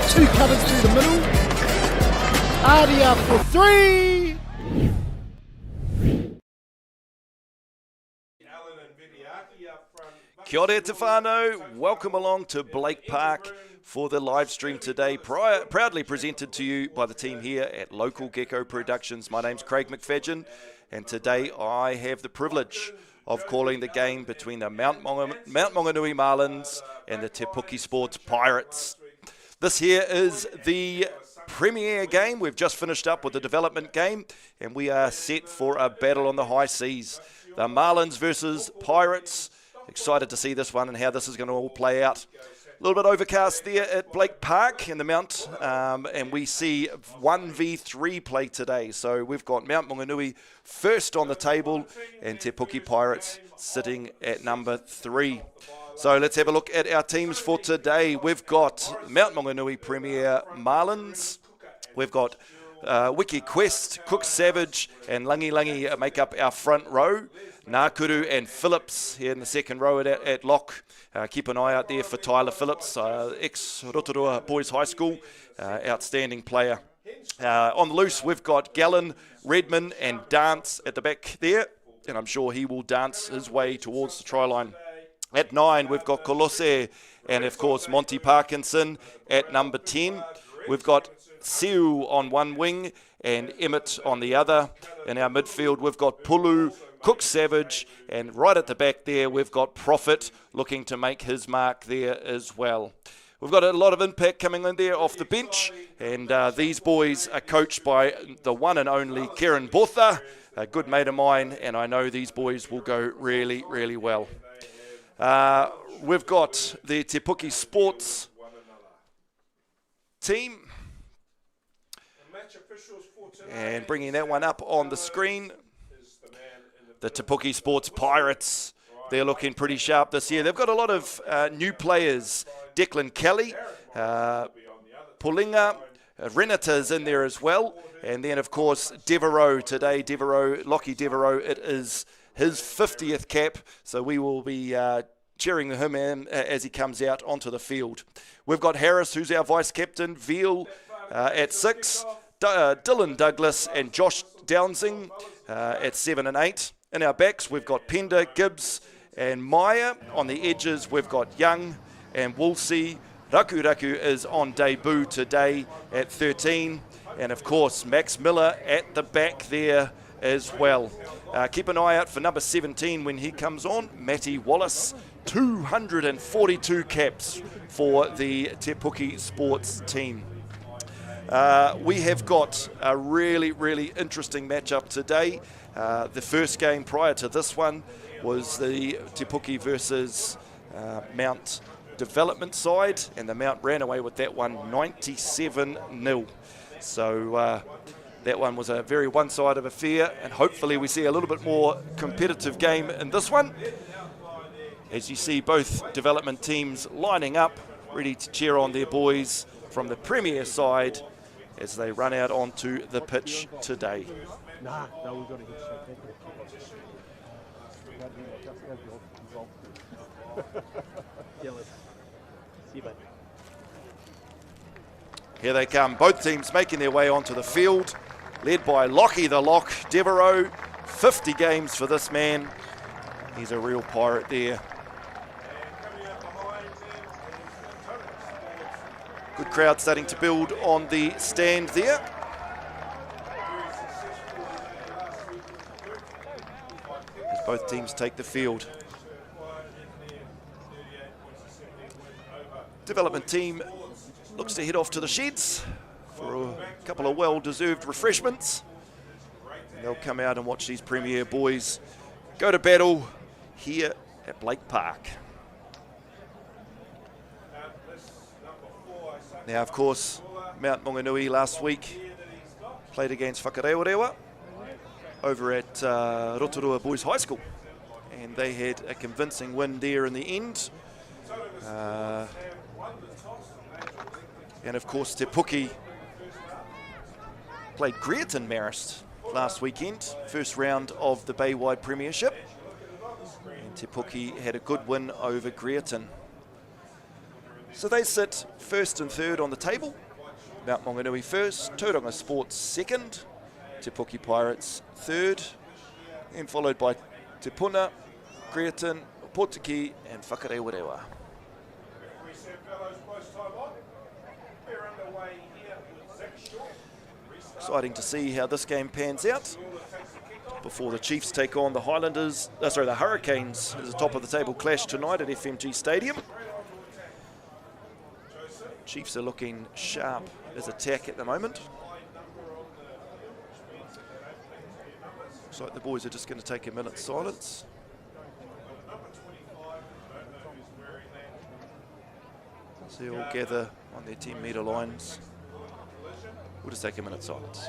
Two cutters through the middle. Artie up for three. Kia ora te whānau, welcome along to Blake Park for the live stream today, proudly presented to you by the team here at Local Gecko Productions. My name's Craig McFadgen, and today I have the privilege of calling the game between the Mt Maunganui Marlins and the Te Puke Sports Pirates. This here is the premier game. We've just finished up with the development game, and we are set for a battle on the high seas. The Marlins versus Pirates. Excited to see this one and how this is going to all play out. A little bit overcast there at Blake Park in the Mount, and we see 1v3 play today. So we've got Mt Maunganui first on the table and Te Puke Pirates sitting at number 3. So let's have a look at our teams for today. We've got Mt Maunganui Premier Marlins. We've got Wiki Quest, Cook Savage and Langi Langi make up our front row. Nakuru and Phillips here in the second row at lock. Keep an eye out there for Tyler Phillips, ex-Rotorua Boys High School, outstanding player. On the loose, we've got Gallen, Redmond and Dance at the back there, and I'm sure he will dance his way towards the try line. At 9, we've got Kolose and, of course, Monty Parkinson at number 10. We've got Siu on one wing and Emmett on the other. In our midfield, we've got Pulu, Cook Savage, and right at the back there, we've got Prophet looking to make his mark there as well. We've got a lot of impact coming in there off the bench, and these boys are coached by the one and only Kieran Botha, a good mate of mine, and I know these boys will go really, really well. We've got the Te Puke Sports team, and bringing that one up on the screen. The Te Puke Sports Pirates, they're looking pretty sharp this year. They've got a lot of new players. Declan Kelly, Pulinga, Renata's in there as well. And then, of course, Devereaux today. Lockie Devereaux, it is his 50th cap. So we will be cheering him in as he comes out onto the field. We've got Harris, who's our vice-captain. Veal at 6. Dylan Douglas and Josh Downsing at 7 and 8. In our backs, we've got Pender, Gibbs and Meyer. On the edges, we've got Young and Woolsey. Raku is on debut today at 13. And, of course, Max Miller at the back there as well. Keep an eye out for number 17 when he comes on. Matty Wallace, 242 caps for the Te Puke Sports team. We have got a really, really interesting matchup today. The first game prior to this one was the Te Puke versus Mount development side, and the Mount ran away with that one 97-0. So that one was a very one-sided affair, and hopefully we see a little bit more competitive game in this one. As you see both development teams lining up, ready to cheer on their boys from the Premier side as they run out onto the pitch today. Here they come, both teams making their way onto the field. led by Lockie the Lock Devereaux. 50 games for this man. He's a real pirate there. Good crowd starting to build on the stand there. As both teams take the field. Development team looks to head off to the sheds for a couple of well-deserved refreshments. And they'll come out and watch these Premier boys go to battle here at Blake Park. Now, of course, Mt Maunganui last week played against Whakarewarewa over at Rotorua Boys High School. And they had a convincing win there in the end. And of course, Te Puke played Greerton Marist last weekend, first round of the Baywide Premiership. And Te Puke had a good win over Greerton. So they sit first and third on the table. Mt Maunganui first, Tauranga Sports second, Te Puke Pirates third, and followed by Te Puna, Greerton, Potiki, and Whakarewarewa. Exciting to see how this game pans out before the Chiefs take on the Highlanders, the Hurricanes as a top of the table clash tonight at FMG Stadium. Chiefs are looking sharp as attack at the moment. Looks like the boys are just going to take a minute's silence. So they all gather on their 10-metre lines. We'll just take a minute's silence.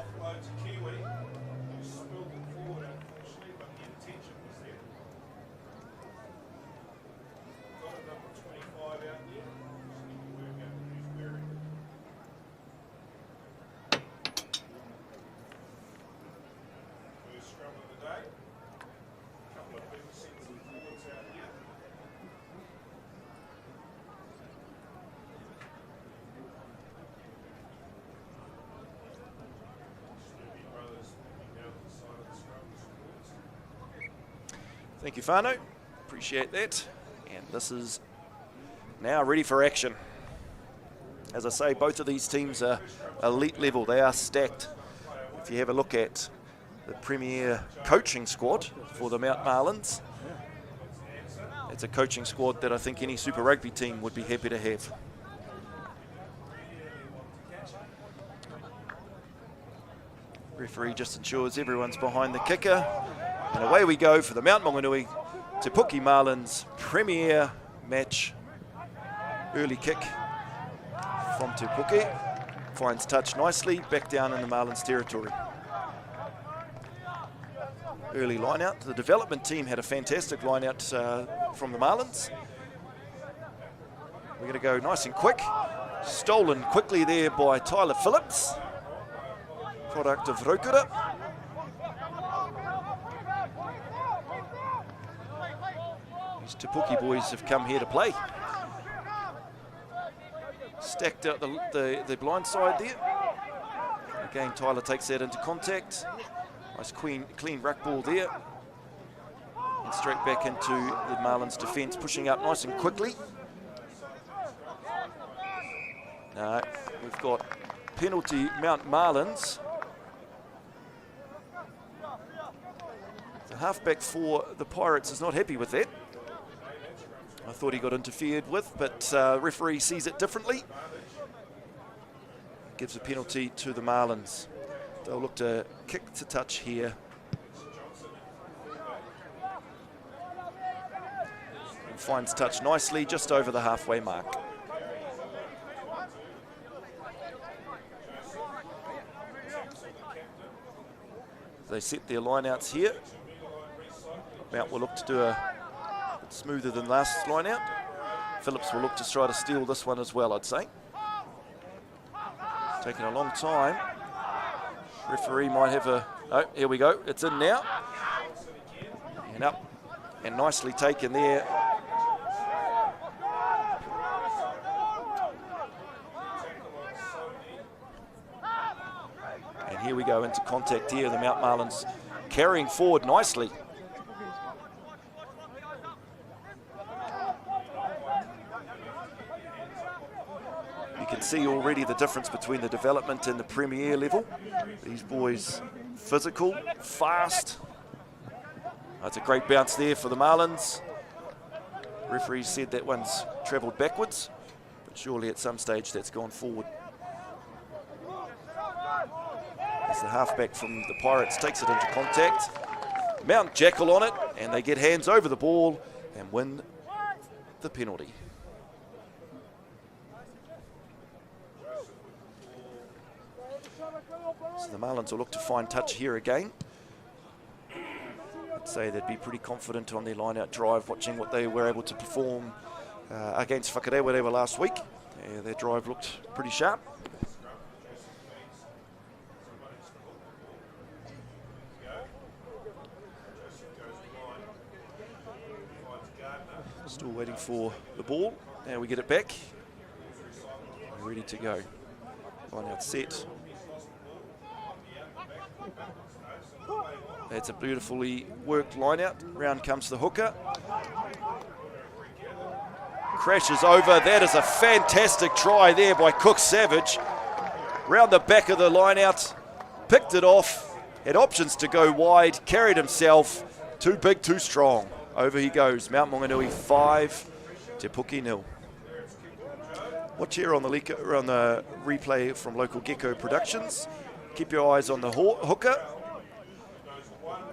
Thank you, Whānau. Appreciate that. And this is now ready for action. As I say, both of these teams are elite level. They are stacked. If you have a look at the Premier coaching squad for the Mount Marlins, it's a coaching squad that I think any Super Rugby team would be happy to have. Referee just ensures everyone's behind the kicker. And away we go for the Mt Maunganui Te Puke Marlins Premier match. Early kick from Te Puke. Finds touch nicely, back down in the Marlins territory. Early line out. The development team had a fantastic line out from the Marlins. We're going to go nice and quick. Stolen quickly there by Tyler Phillips, product of Raukura. These Te Puke boys have come here to play. Stacked out the blind side there. Again, Tyler takes that into contact. Nice clean ruck ball there. And straight back into the Marlins defence, pushing up nice and quickly. No, we've got penalty Mount Marlins. The halfback for the Pirates is not happy with that. I thought he got interfered with, but referee sees it differently. Gives a penalty to the Marlins. They'll look to kick to touch here. And finds touch nicely just over the halfway mark. They set their lineouts here. Mount will look to do a bit smoother than last lineout. Phillips will look to try to steal this one as well, I'd say. Taking a long time. Referee might have a... Oh, here we go. It's in now. And up. And nicely taken there. And And here we go into contact here. The Mount Marlins carrying forward nicely. You can see already the difference between the development and the premier level. These boys physical, fast. That's a great bounce there for the Marlins. Referee said that one's travelled backwards, but surely at some stage that's gone forward. As the halfback from the Pirates takes it into contact. Mount Jackal on it, and they get hands over the ball and win the penalty. So the Marlins will look to find touch here again. I'd say they'd be pretty confident on their line-out drive, watching what they were able to perform against Whakarewa last week. Their drive looked pretty sharp. Still waiting for the ball. Now we get it back. We're ready to go. Line-out set. That's a beautifully worked line out. Round comes the hooker. Crashes over. That is a fantastic try there by Cook Savage. Round the back of the line out. Picked it off. Had options to go wide. Carried himself. Too big, too strong. Over he goes. Mt Maunganui 5, Te Puke 0. Watch here on the replay from local Gecko Productions. Keep your eyes on the hooker.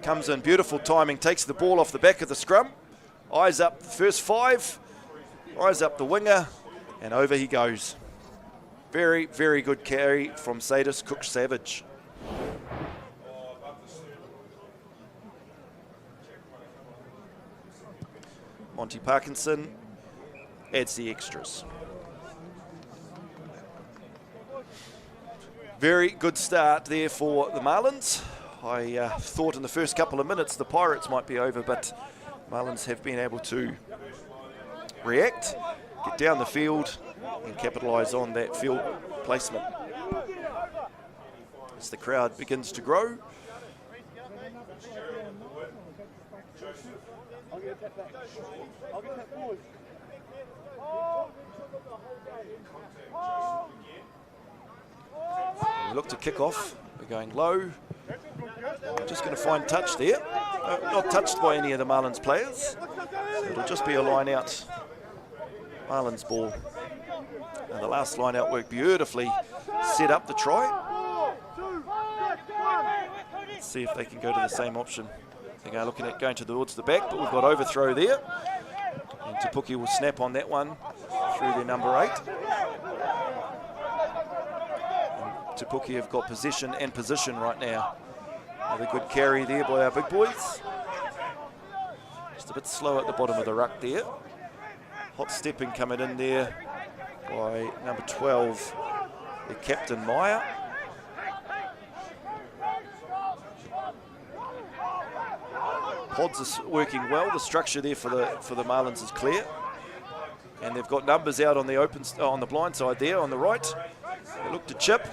Comes in, beautiful timing, takes the ball off the back of the scrum. Eyes up the first 5, eyes up the winger, and over he goes. Very, very good carry from Sadis Cook Savage. Monty Parkinson adds the extras. Very good start there for the Marlins. I thought in the first couple of minutes the Pirates might be over, but Marlins have been able to react, get down the field and capitalise on that field placement. As the crowd begins to grow, we look to kick off. We're going low. Just going to find touch there. Not touched by any of the Marlins players. It'll just be a line out Marlins ball. And the last line out worked beautifully. Set up the try. Let's see if they can go to the same option. They're looking at going towards the back, but we've got overthrow there. And Te Puke will snap on that one through their number 8. And Te Puke have got possession and position right now. Another good carry there by our big boys. Just a bit slow at the bottom of the ruck there. Hot stepping coming in there by number 12, the captain Meyer. Pods are working well. The structure there for the Marlins is clear, and they've got numbers out on the on the blind side there on the right. They look to chip.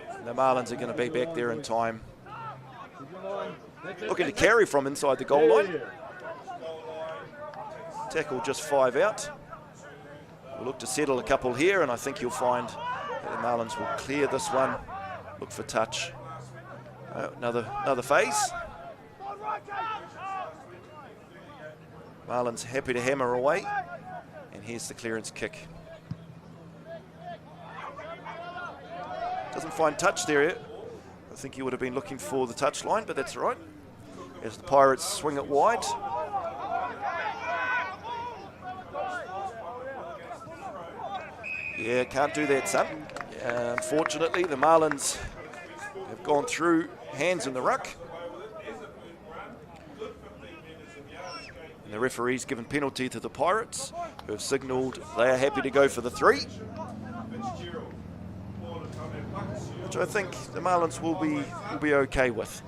And the Marlins are going to be back there in time. Looking to carry from inside the goal line. Tackle just 5 out. We'll look to settle a couple here, and I think you'll find that the Marlins will clear this one. Look for touch. Another phase. Marlins happy to hammer away, and here's the clearance kick. Doesn't find touch there. I think he would have been looking for the touch line, but that's all right. As the Pirates swing it wide. Yeah, can't do that, son. Unfortunately, the Marlins have gone through, hands in the ruck. And the referee's given penalty to the Pirates, who have signalled they are happy to go for the 3. Which I think the Marlins will be okay with.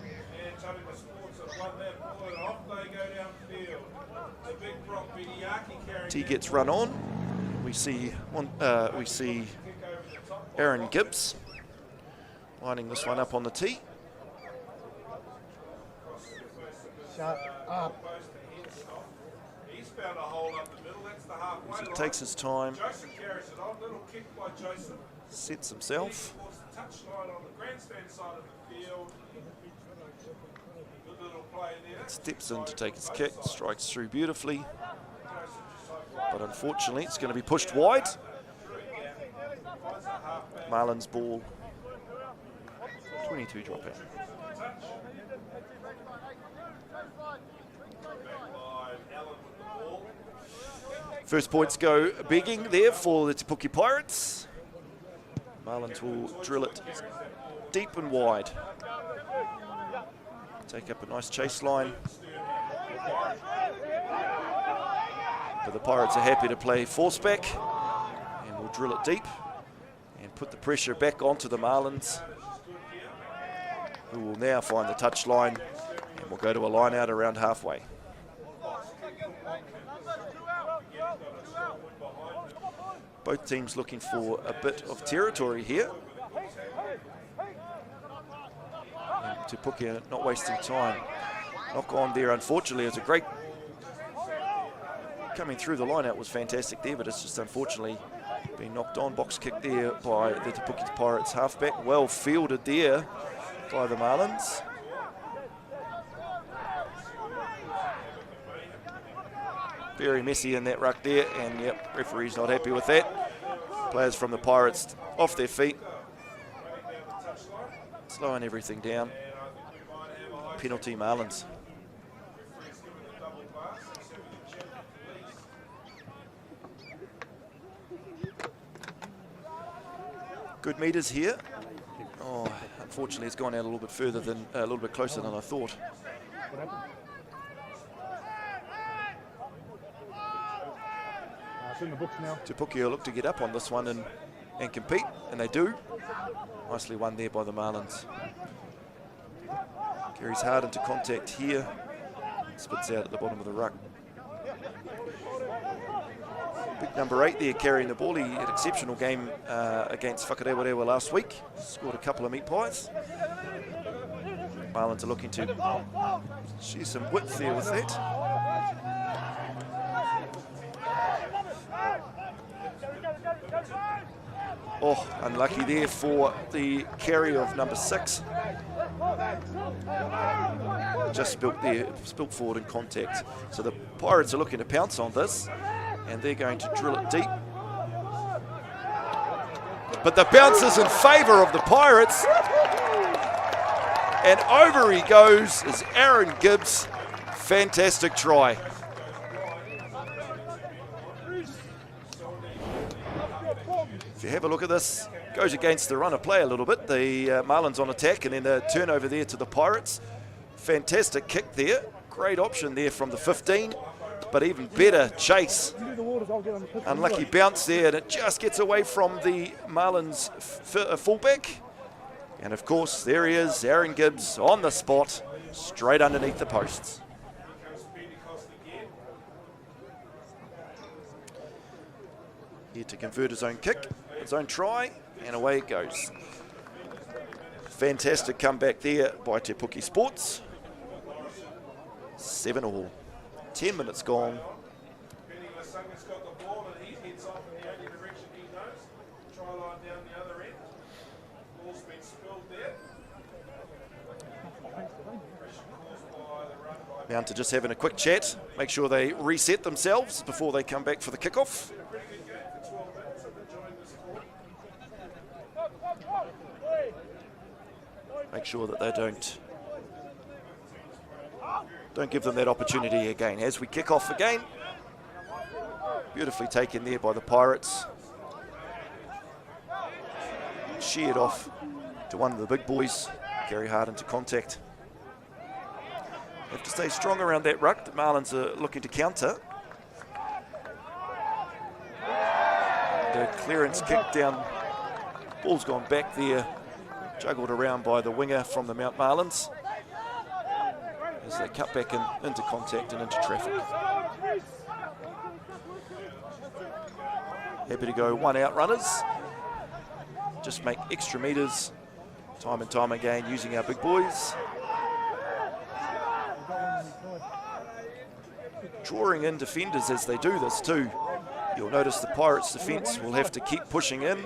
T gets run on. We see Aaron Gibbs lining this one up on the tee. Shut up. As he takes his time, sets himself. Steps in to take his kick, strikes through beautifully. But unfortunately, it's going to be pushed wide. Marlin's ball, 22 drop in. First points go begging there for the Te Puke Pirates. Marlins will drill it deep and wide. Take up a nice chase line. But the Pirates are happy to play force back and will drill it deep and put the pressure back onto the Marlins, who will now find the touch line and will go to a line out around halfway. Both teams looking for a bit of territory here. And Te Puke not wasting time. Knock on there, unfortunately, it was a great... Coming through the line out was fantastic there, but it's just unfortunately been knocked on. Box kick there by the Te Puke Pirates halfback. Well fielded there by the Marlins. Very messy in that ruck there, and yep, referee's not happy with that. Players from the Pirates off their feet, slowing everything down. Penalty Marlins. Good meters here. Oh, unfortunately, it's gone out a little bit further than a little bit closer than I thought. It's in the books now. Te Puke will look to get up on this one and compete, and they do. Nicely won there by the Marlins. Carries hard into contact here. Spits out at the bottom of the ruck. Big number 8 there carrying the ball. He had an exceptional game against Whakarewarewa last week. Scored a couple of meat pies. Marlins are looking to share some width there with that. Oh, unlucky there for the carry of number 6. Just spilt forward in contact. So the Pirates are looking to pounce on this, and they're going to drill it deep. But the bounce is in favour of the Pirates. And over he goes is Aaron Gibbs. Fantastic try. If you have a look at this, goes against the run of play a little bit. The Marlins on attack, and then the turnover there to the Pirates. Fantastic kick there. Great option there from the 15, but even better chase. Unlucky bounce there, and it just gets away from the Marlins fullback. And of course, there he is, Aaron Gibbs on the spot, straight underneath the posts. Here to convert his own kick, his own try, and away it goes. Fantastic comeback there by Te Puke Sports. 7-all. 10 minutes gone. Mount are just having a quick chat, make sure they reset themselves before they come back for the kickoff. Make sure that they don't give them that opportunity again. As we kick off again, beautifully taken there by the Pirates. Sheared off to one of the big boys, carry hard into contact. Have to stay strong around that ruck. The Marlins are looking to counter. The clearance kick down. Ball's gone back there. Juggled around by the winger from the Mt Marlins as they cut back into contact and into traffic. Happy to go one out runners. Just make extra meters time and time again using our big boys. Drawing in defenders as they do this too. You'll notice the Pirates defence will have to keep pushing in,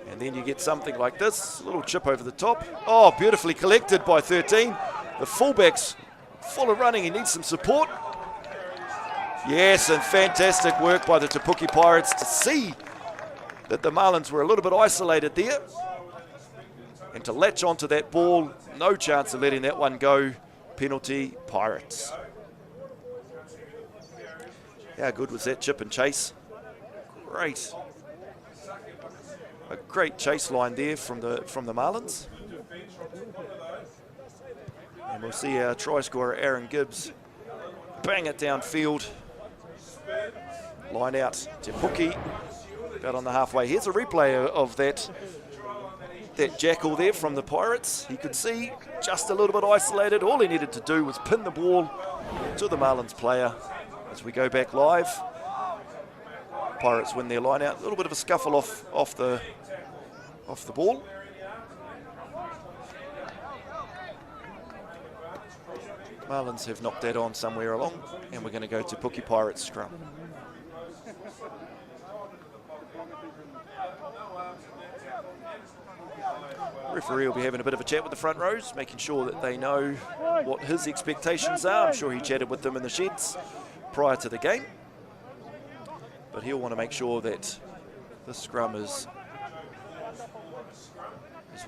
and then you get something like this, a little chip over the top. Oh, beautifully collected by 13. The fullback's full of running, he needs some support. Yes, and fantastic work by the Te Puke Pirates to see that the Marlins were a little bit isolated there, and to latch onto that ball. No chance of letting that one go. Penalty, Pirates. How good was that chip and chase? Great. A great chase line there from the Marlins. And we'll see our try scorer Aaron Gibbs bang it downfield. Line out to Puke, about on the halfway. Here's a replay of that Gecko there from the Pirates. He could see just a little bit isolated. All he needed to do was pin the ball to the Marlins player. As we go back live, Pirates win their line out. A little bit of a scuffle off the ball. Marlins have knocked that on somewhere along, and we're going to go to Puke Pirates scrum. Referee will be having a bit of a chat with the front rows, making sure that they know what his expectations are. I'm sure he chatted with them in the sheds prior to the game, but he'll want to make sure that this scrum is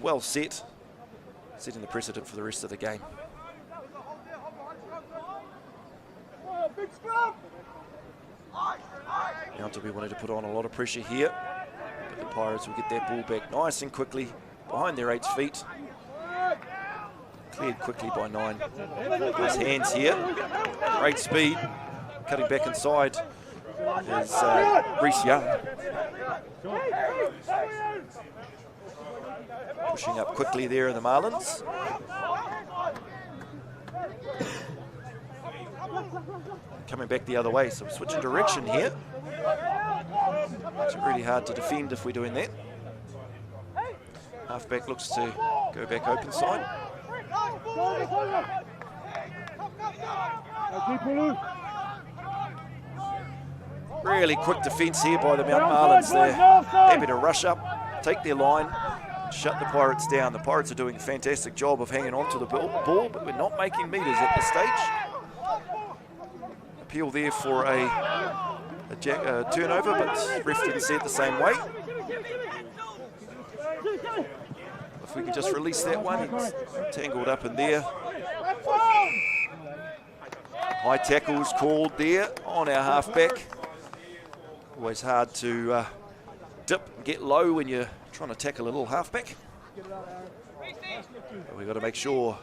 well set, setting the precedent for the rest of the game. Now we wanted to put on a lot of pressure here, but the Pirates will get that ball back nice and quickly behind their 8's feet. Cleared quickly by 9. Nice hands here, great speed. Cutting back inside is Reese Young. Pushing up quickly there in the Marlins. Coming back the other way, so switching direction here. It's really hard to defend if we're doing that. Halfback looks to go back open side. Really quick defence here by the Mount Marlins. They're happy to rush up, take their line, shut the Pirates down. The Pirates are doing a fantastic job of hanging on to the ball, but we're not making meters at this stage. Appeal there for a turnover, but ref didn't see it the same way. If we can just release that one, it's tangled up in there. High tackles called there on our halfback. Always hard to dip and get low when you're trying to tackle a little halfback. But we've got to make sure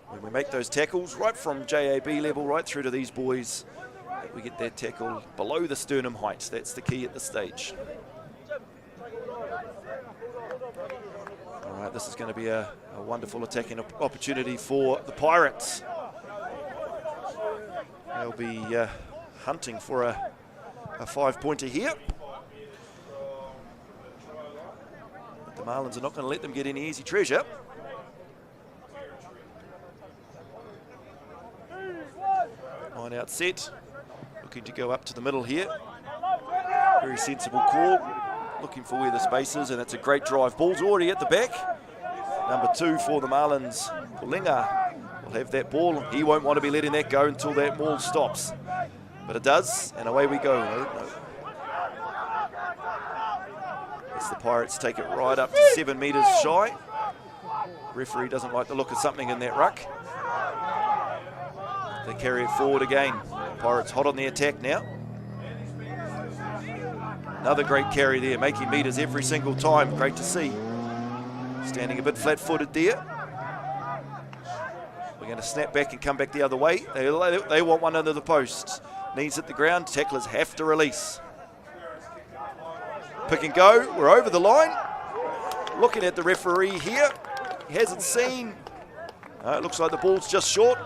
when we make those tackles, right from JAB level right through to these boys, that we get that tackle below the sternum height. That's the key at this stage. All right, this is going to be a wonderful attacking opportunity for the Pirates. They'll be hunting for a 5-pointer here. But the Marlins are not going to let them get any easy treasure. Line out set, looking to go up to the middle here. Very sensible call, looking for where the space is, and it's a great drive. Ball's already at the back. Number 2 for the Marlins, Pulinga, will have that ball. He won't want to be letting that go until that ball stops. But it does, and away we go. As the Pirates take it right up to 7 metres shy. Referee doesn't like the look of something in that ruck. They carry it forward again. Pirates hot on the attack now. Another great carry there, making meters every single time. Great to see. Standing a bit flat-footed there. We're going to snap back and come back the other way. They want one under the post. Knees hit the ground. Tacklers have to release. Pick and go. We're over the line. Looking at the referee here. He hasn't seen. It looks like the ball's just short.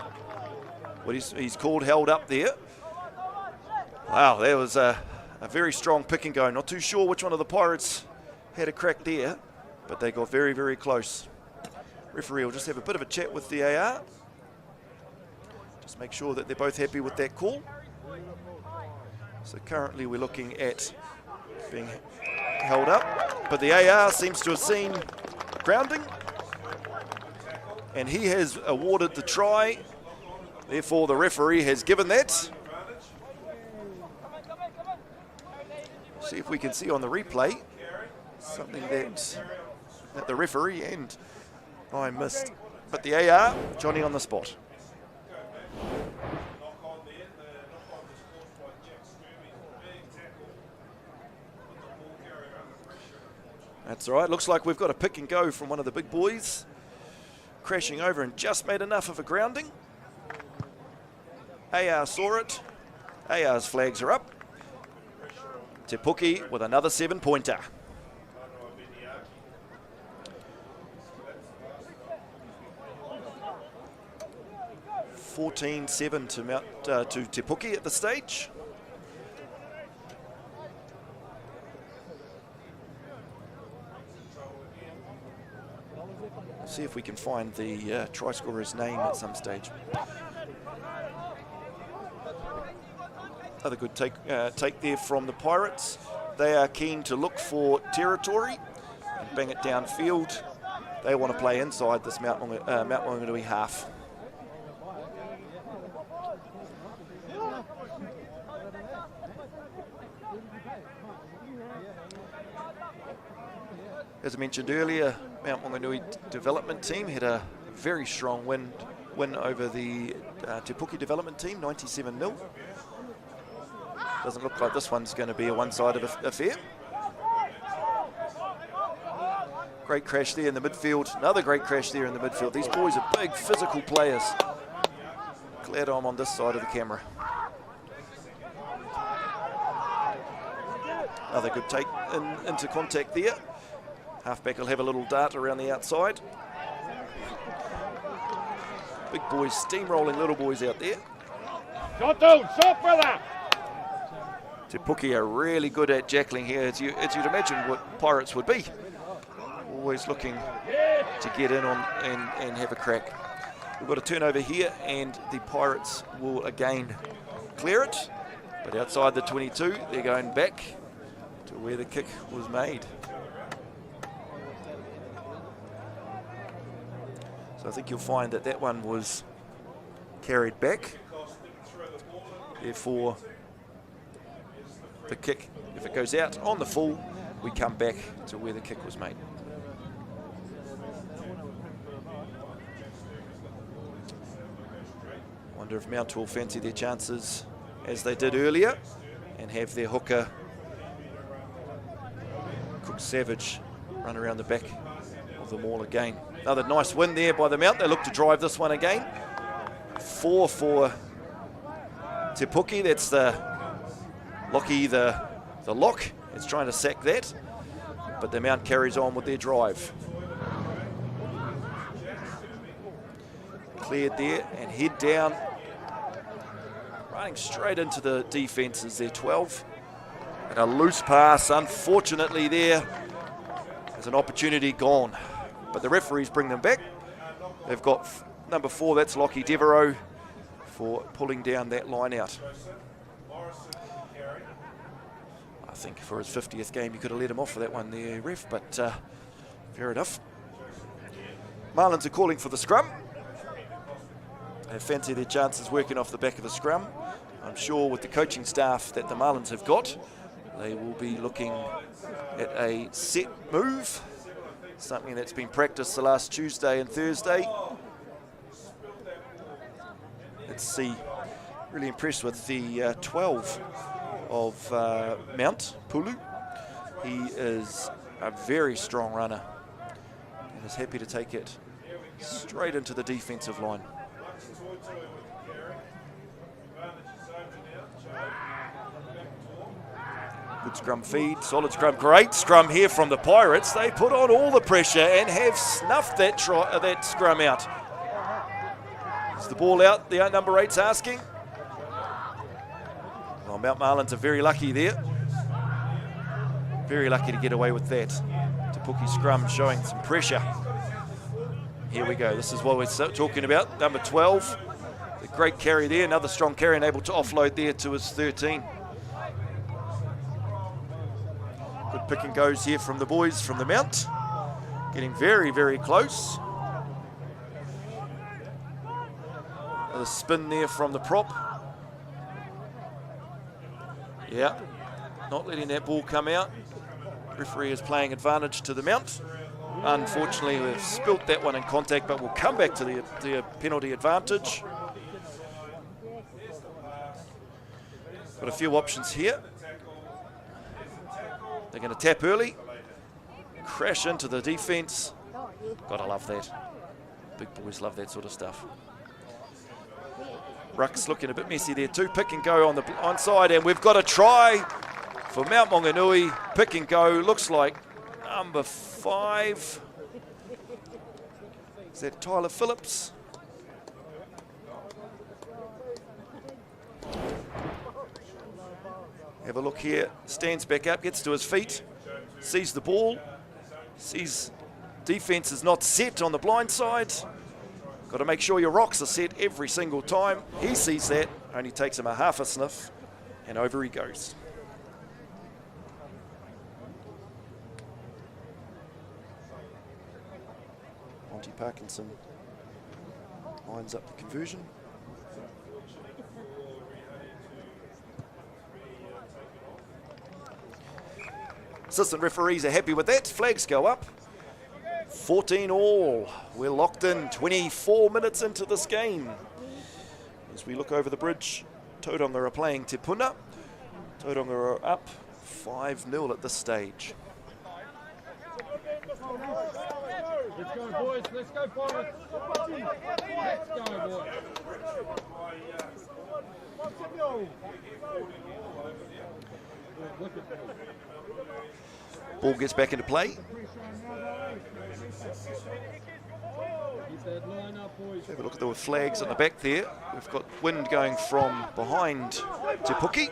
What he's called held up there. Wow, that was a very strong pick and go. Not too sure which one of the Pirates had a crack there, but they got very, very close. Referee will just have a bit of a chat with the AR. Just make sure that they're both happy with that call. So currently we're looking at being held up, but the AR seems to have seen grounding, and he has awarded the try. Therefore, the referee has given that. See if we can see on the replay something that the referee and I missed. But the AR, Johnny on the spot. That's all right. Looks like we've got a pick and go from one of the big boys. Crashing over and just made enough of a grounding. AR saw it. AR's flags are up. Te Puke with another 7-pointer. (14-7) to Te Puke at the stage. See if we can find the try scorer's name at some stage. Another good take there from the Pirates. They are keen to look for territory and bang it downfield. They want to play inside this Mt Maunganui half. As I mentioned earlier, Mt Maunganui development team had a very strong win over the Te Puke development team, 97-0. Doesn't look like this one's going to be a one-sided affair. Great crash there in the midfield. Another great crash there in the midfield. These boys are big physical players. Glad I'm on this side of the camera. Another good take into contact there. Halfback will have a little dart around the outside. Big boys steamrolling little boys out there. Shot further. Te Puke are really good at jackling here, as you'd imagine what Pirates would be. Always looking to get in on and have a crack. We've got a turnover here, and the Pirates will again clear it. But outside the 22, they're going back to where the kick was made. So I think you'll find that that one was carried back. Therefore, the kick, if it goes out on the full, we come back to where the kick was made. Wonder if Mount will fancy their chances as they did earlier and have their hooker, Cook Savage, run around the back of the maul again. Another nice win there by the Mount. They look to drive this one again. 4 for Te Puke. That's the Lockie, the lock. It's trying to sack that. But the Mount carries on with their drive. Cleared there and head down. Running straight into the defences there, 12. And a loose pass, unfortunately there. There's an opportunity gone. But the referees bring them back. They've got number 4, that's Lockie Devereaux, for pulling down that line out. I think for his 50th game, you could have let him off for that one there, ref, but fair enough. Marlins are calling for the scrum. They fancy their chances working off the back of the scrum. I'm sure with the coaching staff that the Marlins have got, they will be looking at a set move. Something that's been practiced the last Tuesday and Thursday. Let's see. Really impressed with the 12 of Mount Pulu. He is a very strong runner and is happy to take it straight into the defensive line. Good scrum feed, solid scrum, great scrum here from the Pirates. They put on all the pressure and have snuffed that scrum out. Is the ball out? The number 8's asking. Well, Mount Marlins are very lucky there. Very lucky to get away with that. Te Puke scrum showing some pressure. Here we go. This is what we're talking about. Number 12. The great carry there. Another strong carry and able to offload there to his 13. Good pick and goes here from the boys from the Mount. Getting very, very close. Another spin there from the prop. Yeah, not letting that ball come out. Referee is playing advantage to the Mount. Unfortunately, we've spilt that one in contact, but we'll come back to the penalty advantage. Got a few options here. They're going to tap early, crash into the defense. Gotta love that. Big boys love that sort of stuff. Ruck's looking a bit messy there too. Pick and go on the onside, and we've got a try for Mt Maunganui. Pick and go, looks like number 5. Is that Tyler Phillips? Have a look here. Stands back up, gets to his feet, sees the ball, sees defense is not set on the blind side. Got to make sure your rocks are set every single time. He sees that, only takes him a half a sniff, and over he goes. Monty Parkinson lines up the conversion. Assistant referees are happy with that. Flags go up. 14 all. We're locked in 24 minutes into this game. As we look over the bridge, Tauranga are playing Te Puke. Tauranga are up 5-0 at this stage. Let's go, boys. Let's go, Pirates. Let's go, boys. Ball gets back into play. Have a look at the flags on the back there. We've got wind going from behind Te Puke.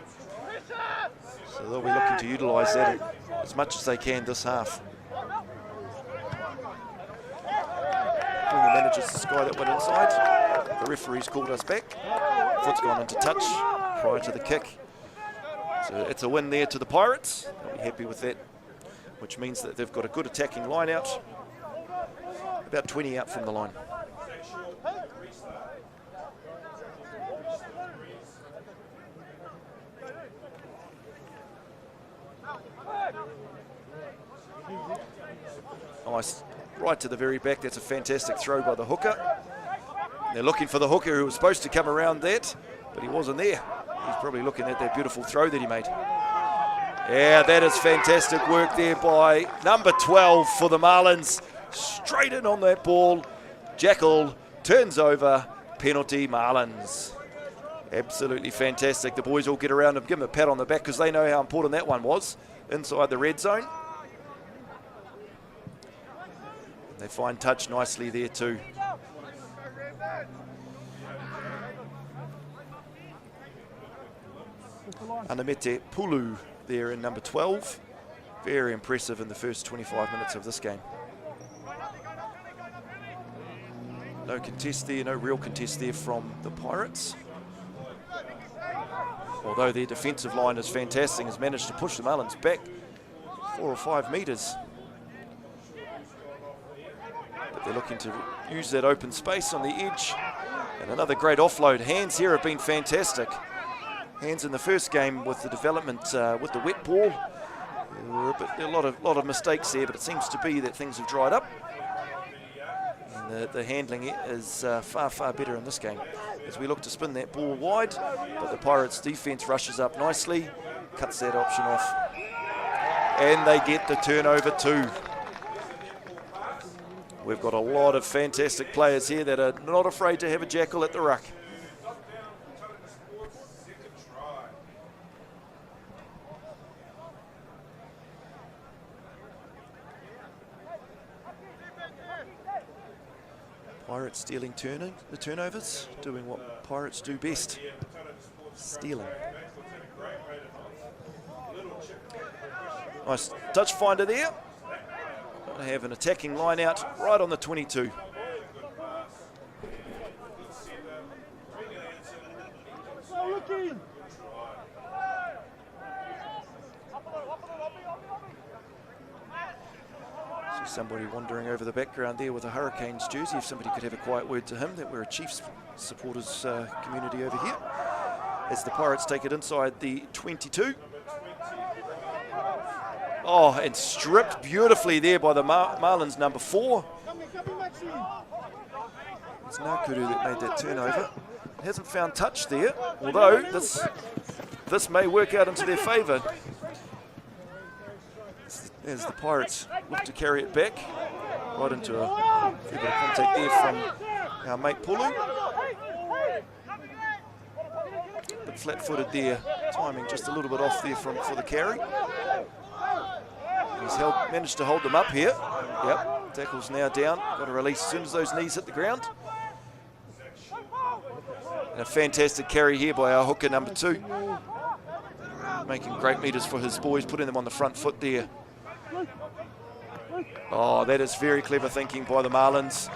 So they'll be looking to utilise that as much as they can this half. The managers to sky that one inside. The referee's called us back. Foot's gone into touch prior to the kick. So it's a win there to the Pirates. They'll be happy with that, which means that they've got a good attacking line out. About 20 out from the line. Nice, right to the very back. That's a fantastic throw by the hooker. They're looking for the hooker who was supposed to come around that, but he wasn't there. He's probably looking at that beautiful throw that he made. Yeah, that is fantastic work there by number 12 for the Marlins. Straight in on that ball. Gecko turns over. Penalty Marlins. Absolutely fantastic. The boys all get around and give him a pat on the back because they know how important that one was inside the red zone. They find touch nicely there too. Anamete Pulu there in number 12. Very impressive in the first 25 minutes of this game. No contest there, no real contest there from the Pirates. Although their defensive line is fantastic, has managed to push the Marlins back 4 or 5 metres. But they're looking to use that open space on the edge. And another great offload. Hands here have been fantastic. Hands in the first game with the development with the wet ball. There were a lot of mistakes there, but it seems to be that things have dried up. And the handling is far, far better in this game. As we look to spin that ball wide, but the Pirates defense rushes up nicely, cuts that option off. And they get the turnover too. We've got a lot of fantastic players here that are not afraid to have a jackal at the ruck. Pirates stealing the turnovers, doing what Pirates do best, stealing. Nice touch finder there. They have an attacking line out right on the 22. See somebody wandering over the background there with a Hurricanes jersey. If somebody could have a quiet word to him, that we're a Chiefs supporters community over here. As the Pirates take it inside the 22. Oh, and stripped beautifully there by the Marlins number 4. It's Nakuru that made that turnover. Hasn't found touch there, although this may work out into their favour. As the Pirates look to carry it back, right into a fair bit of contact there from our mate Pulu. But flat-footed there, timing just a little bit off there for the carry. He's managed to hold them up here. Yep, tackle's now down. Got to release as soon as those knees hit the ground. And a fantastic carry here by our hooker number 2. Making great meters for his boys, putting them on the front foot there. Oh, that is very clever thinking by the Marlins.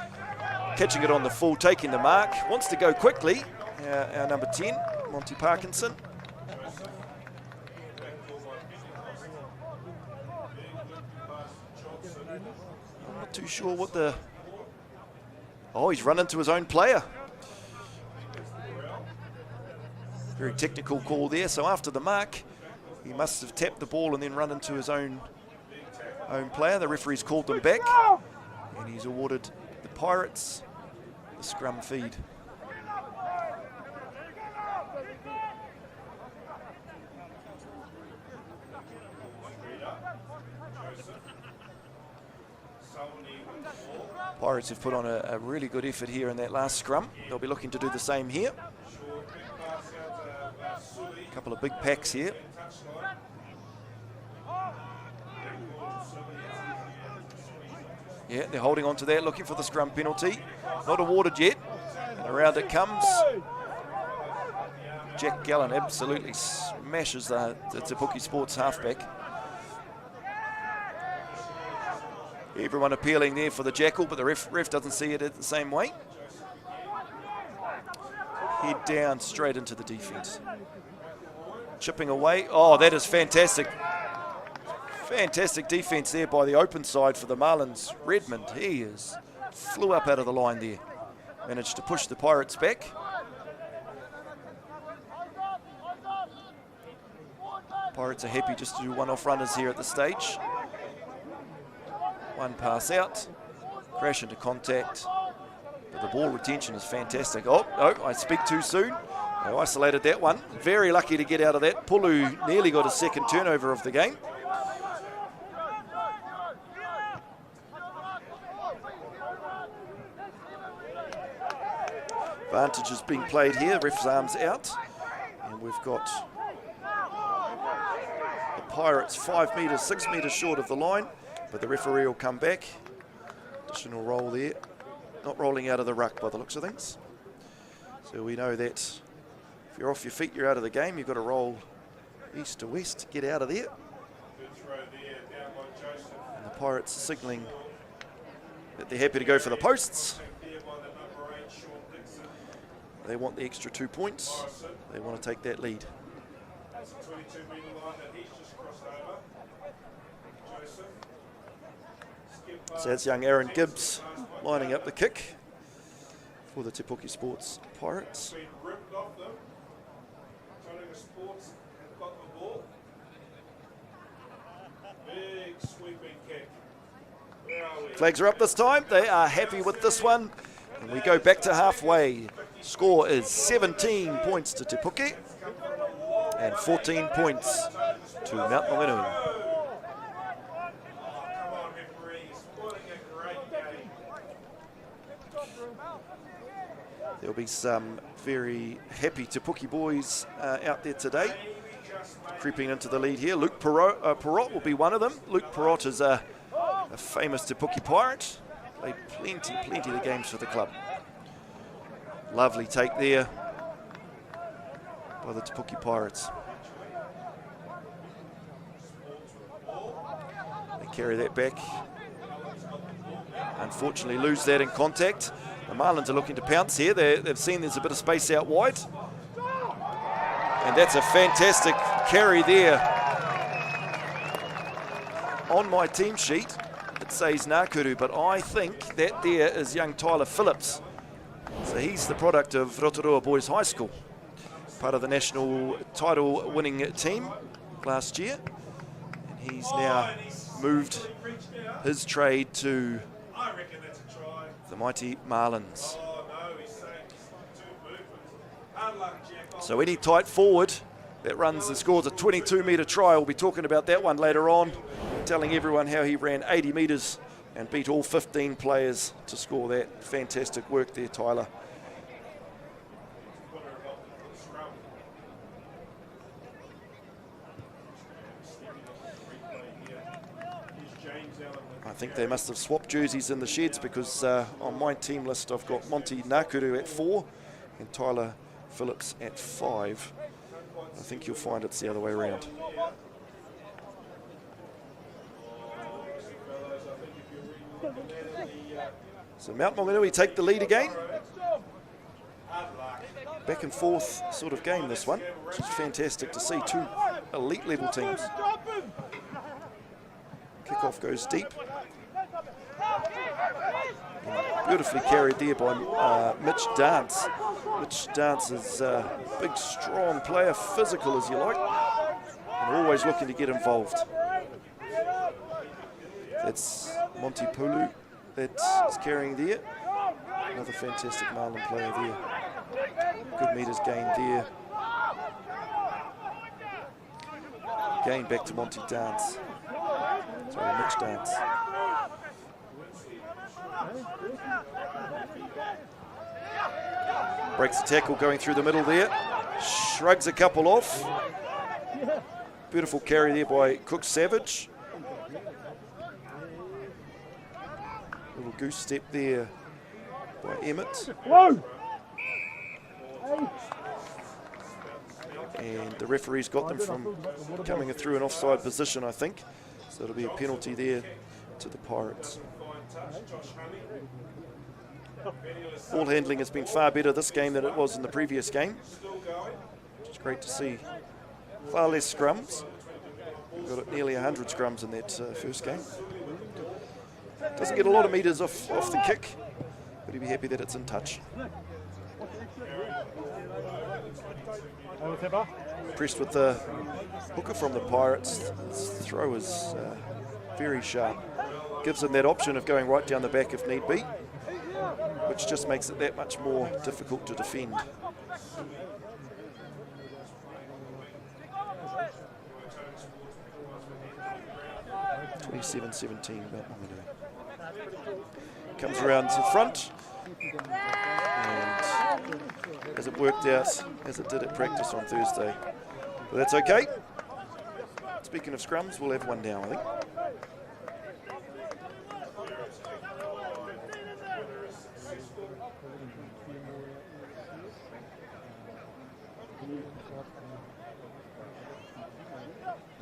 Catching it on the full, taking the mark. Wants to go quickly. Our number 10, Monty Parkinson. I'm not too sure what the... Oh, he's run into his own player. Very technical call there. So after the mark, he must have tapped the ball and then run into his own player. The referee's called them back, and he's awarded the Pirates the scrum feed. Pirates have put on a really good effort here in that last scrum. They'll be looking to do the same here. A couple of big packs here. Yeah, they're holding on to that, looking for the scrum penalty. Not awarded yet. And around it comes. Jack Gallen absolutely smashes the Te Puke Sports halfback. Everyone appealing there for the Jackal, but the ref doesn't see it the same way. Head down straight into the defence. Chipping away. Oh, that is fantastic. Fantastic defence there by the open side for the Marlins. Redmond, flew up out of the line there. Managed to push the Pirates back. Pirates are happy just to do one-off runners here at the stage. One pass out, crash into contact, but the ball retention is fantastic. Oh, no, I speak too soon. I isolated that one. Very lucky to get out of that. Pulu nearly got a second turnover of the game. Advantage is being played here. Ref's arms out. And we've got the Pirates 5 metres, 6 metres short of the line. But the referee will come back. Additional roll there. Not rolling out of the ruck by the looks of things. So we know that if you're off your feet, you're out of the game. You've got to roll east to west to get out of there. And the Pirates are signalling that they're happy to go for the posts. They want the extra 2 points. They want to take that lead. So that's young Aaron Gibbs lining up the kick for the Te Puke Sports Pirates. Flags are up this time. They are happy with this one. And we go back to halfway. Score is 17 points to Te Puke and 14 points to Mt Maunganui. There'll be some very happy Te Puke boys out there today. Creeping into the lead here. Luke Perrott will be one of them. Luke Perrott is a famous Te Puke Pirate. Played plenty of the games for the club. Lovely take there by the Te Puke Pirates. They carry that back. Unfortunately lose that in contact. The Marlins are looking to pounce here. They've seen there's a bit of space out wide. And that's a fantastic carry there. On my team sheet, it says Nakuru, but I think that there is young Tyler Phillips. So he's the product of Rotorua Boys High School, part of the national title winning team last year. And he's now moved his trade to the mighty Marlins. So any tight forward that runs and scores a 22-metre try, we'll be talking about that one later on, telling everyone how he ran 80 metres and beat all 15 players to score that. Fantastic work there, Tyler. I think they must have swapped jerseys in the sheds, because on my team list I've got Monty Nakuru at 4 and Tyler Phillips at 5. I think you'll find it's the other way around. So Mt Maunganui take the lead again. Back and forth sort of game, this one, which is fantastic to see. Two elite level teams. Kickoff goes deep. Beautifully carried there by Mitch Dance. Mitch Dance is a big, strong player, physical as you like, and always looking to get involved. That's Monty Pulu that is carrying there. Another fantastic Marlin player there. Good metres gained there. Gain back to Monty Dance. Sorry, Mitch Dance. Breaks the tackle going through the middle there. Shrugs a couple off. Beautiful carry there by Cook Savage. Little goose step there by Emmett. And the referee's got them from coming through an offside position, I think. So it'll be a penalty there to the Pirates. Ball handling has been far better this game than it was in the previous game. It's great to see. Far less scrums. We've got nearly 100 scrums in that first game. Doesn't get a lot of metres off the kick, but he'll be happy that it's in touch. Pressed with the hooker from the Pirates. His throw is very sharp. Gives him that option of going right down the back if need be, which just makes it that much more difficult to defend. (27-17) Mount Maunganui. Comes around to the front, and as it worked out, as it did at practice on Thursday. But that's okay. Speaking of scrums, we'll have one now, I think.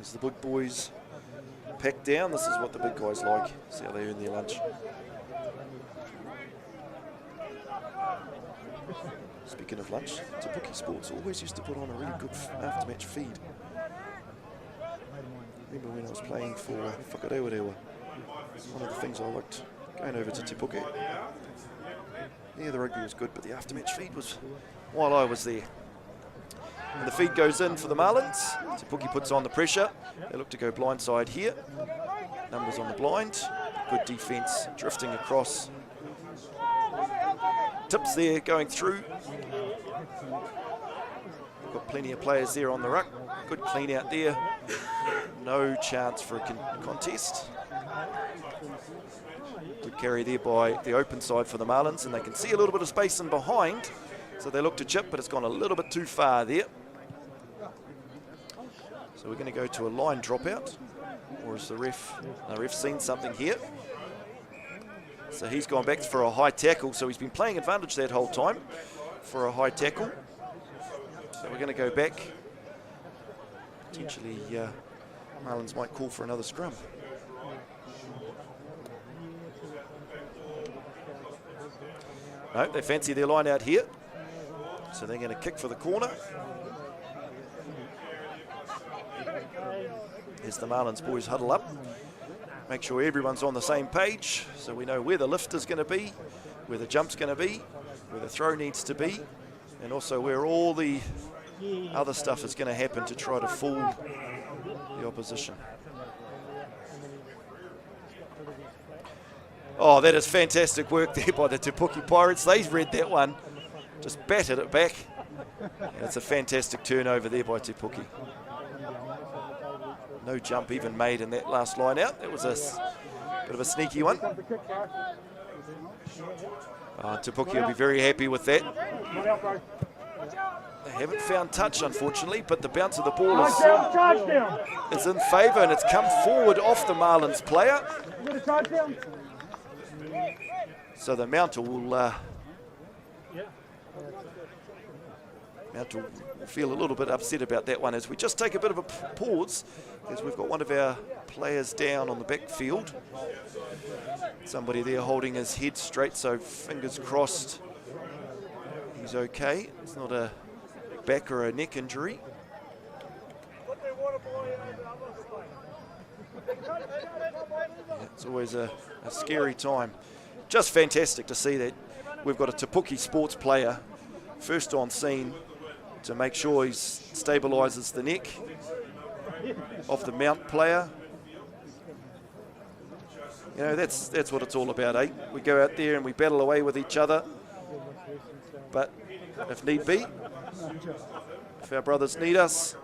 As the big boys pack down, this is what the big guys like. See how they earn their lunch. Speaking of lunch, Te Puke Sports always used to put on a really good after-match feed. Remember when I was playing for Whakarewarewa, one of the things I liked going over to Te Puke. Yeah, the rugby was good, but the after-match feed was while I was there. And the feed goes in for the Marlins. Te Puke puts on the pressure. They look to go blindside here. Numbers on the blind. Good defence, drifting across. Tips there going through. Got plenty of players there on the ruck. Good clean out there. No chance for a contest. Good carry there by the open side for the Marlins, and they can see a little bit of space in behind. So they look to chip, but it's gone a little bit too far there. So we're going to go to a line dropout. Or is the ref? No, ref's seen something here. So he's gone back for a high tackle. So he's been playing advantage that whole time for a high tackle. So we're going to go back. Potentially, Marlins might call for another scrum. No, they fancy their line out here. So they're going to kick for the corner. As the Marlins boys huddle up, make sure everyone's on the same page so we know where the lift is going to be, where the jump's going to be, where the throw needs to be, and also where all the other stuff is going to happen to try to fool the opposition. Oh, that is fantastic work there by the Te Puke Pirates. They read that one, just batted it back. And it's a fantastic turnover there by Te Puke. No jump even made in that last line out. That was a bit of a sneaky one. Te Puke will be very happy with that. They haven't found touch, unfortunately, but the bounce of the ball is in favour, and it's come forward off the Marlins player. So the Mount will feel a little bit upset about that one as we just take a bit of a pause, as we've got one of our players down on the backfield. Somebody there holding his head straight, so fingers crossed he's okay. It's not a back or a neck injury. It's always a scary time. Just fantastic to see that we've got a Te Puke sports player first on scene to make sure he stabilises the neck of the Mount player. You know, that's what it's all about, eh? We go out there and we battle away with each other, but if need be, if our brothers need us,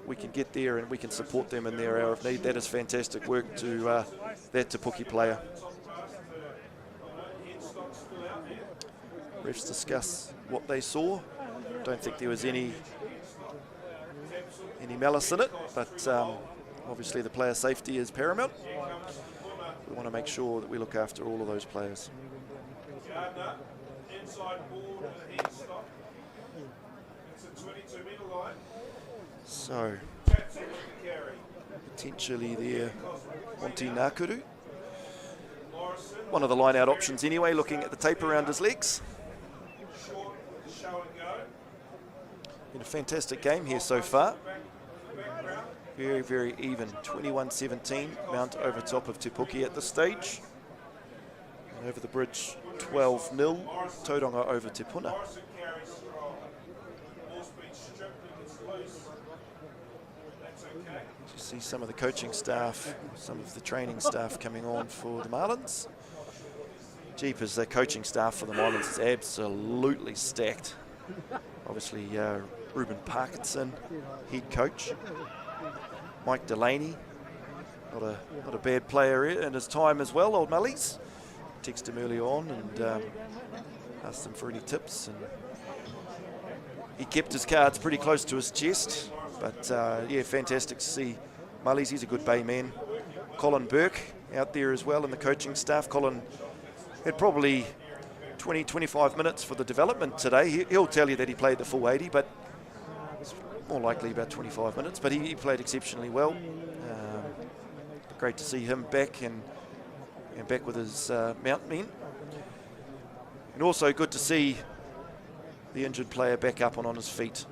we can get there and we can support them in their hour of need. That is fantastic work to that Te Puke player. Refs discuss what they saw. Don't think there was any malice in it, but obviously the player safety is paramount. We want to make sure that we look after all of those players. So, potentially there, Monty Nakuru. One of the line-out options anyway, looking at the tape around his legs. Been a fantastic game here so far. Very, very even. 21-17, Mount over top of Te Puke at this stage. And over the bridge, 12-0, Tauranga over Te Puna. You see some of the coaching staff, some of the training staff coming on for the Marlins. Jeepers, the coaching staff for the Marlins is absolutely stacked. Obviously, Ruben Parkinson, head coach. Mike Delaney, not a bad player in his time as well, old Mullies. Texted him early on and asked him for any tips. And he kept his cards pretty close to his chest. But yeah, fantastic to see Mullies. He's a good Bay man. Colin Burke out there as well in the coaching staff. Colin had probably 20-25 minutes for the development today. He'll tell you that he played the full 80, but it's more likely about 25 minutes. But he played exceptionally well. Great to see him back and back with his Mount men. And also good to see the injured player back up and on his feet,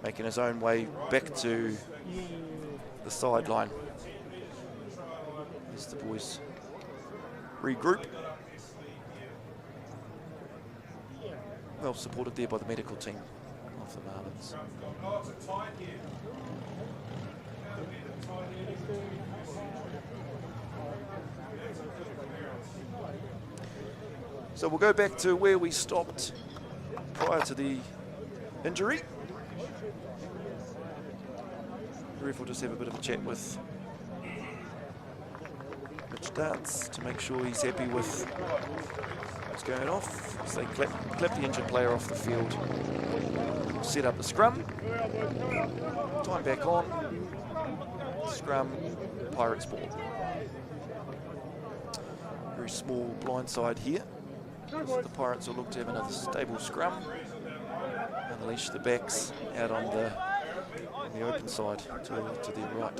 making his own way back to the sideline as the boys regroup. Well supported there by the medical team of the Marlins. So we'll go back to where we stopped prior to the injury. The ref will just have a bit of a chat with Mitch Dance to make sure he's happy with what's going off. So they clap the injured player off the field. Set up the scrum. Time back on. Scrum, Pirates ball. Very small blindside here. The Pirates will look to have another stable scrum. Unleash the backs out on the open side to their right.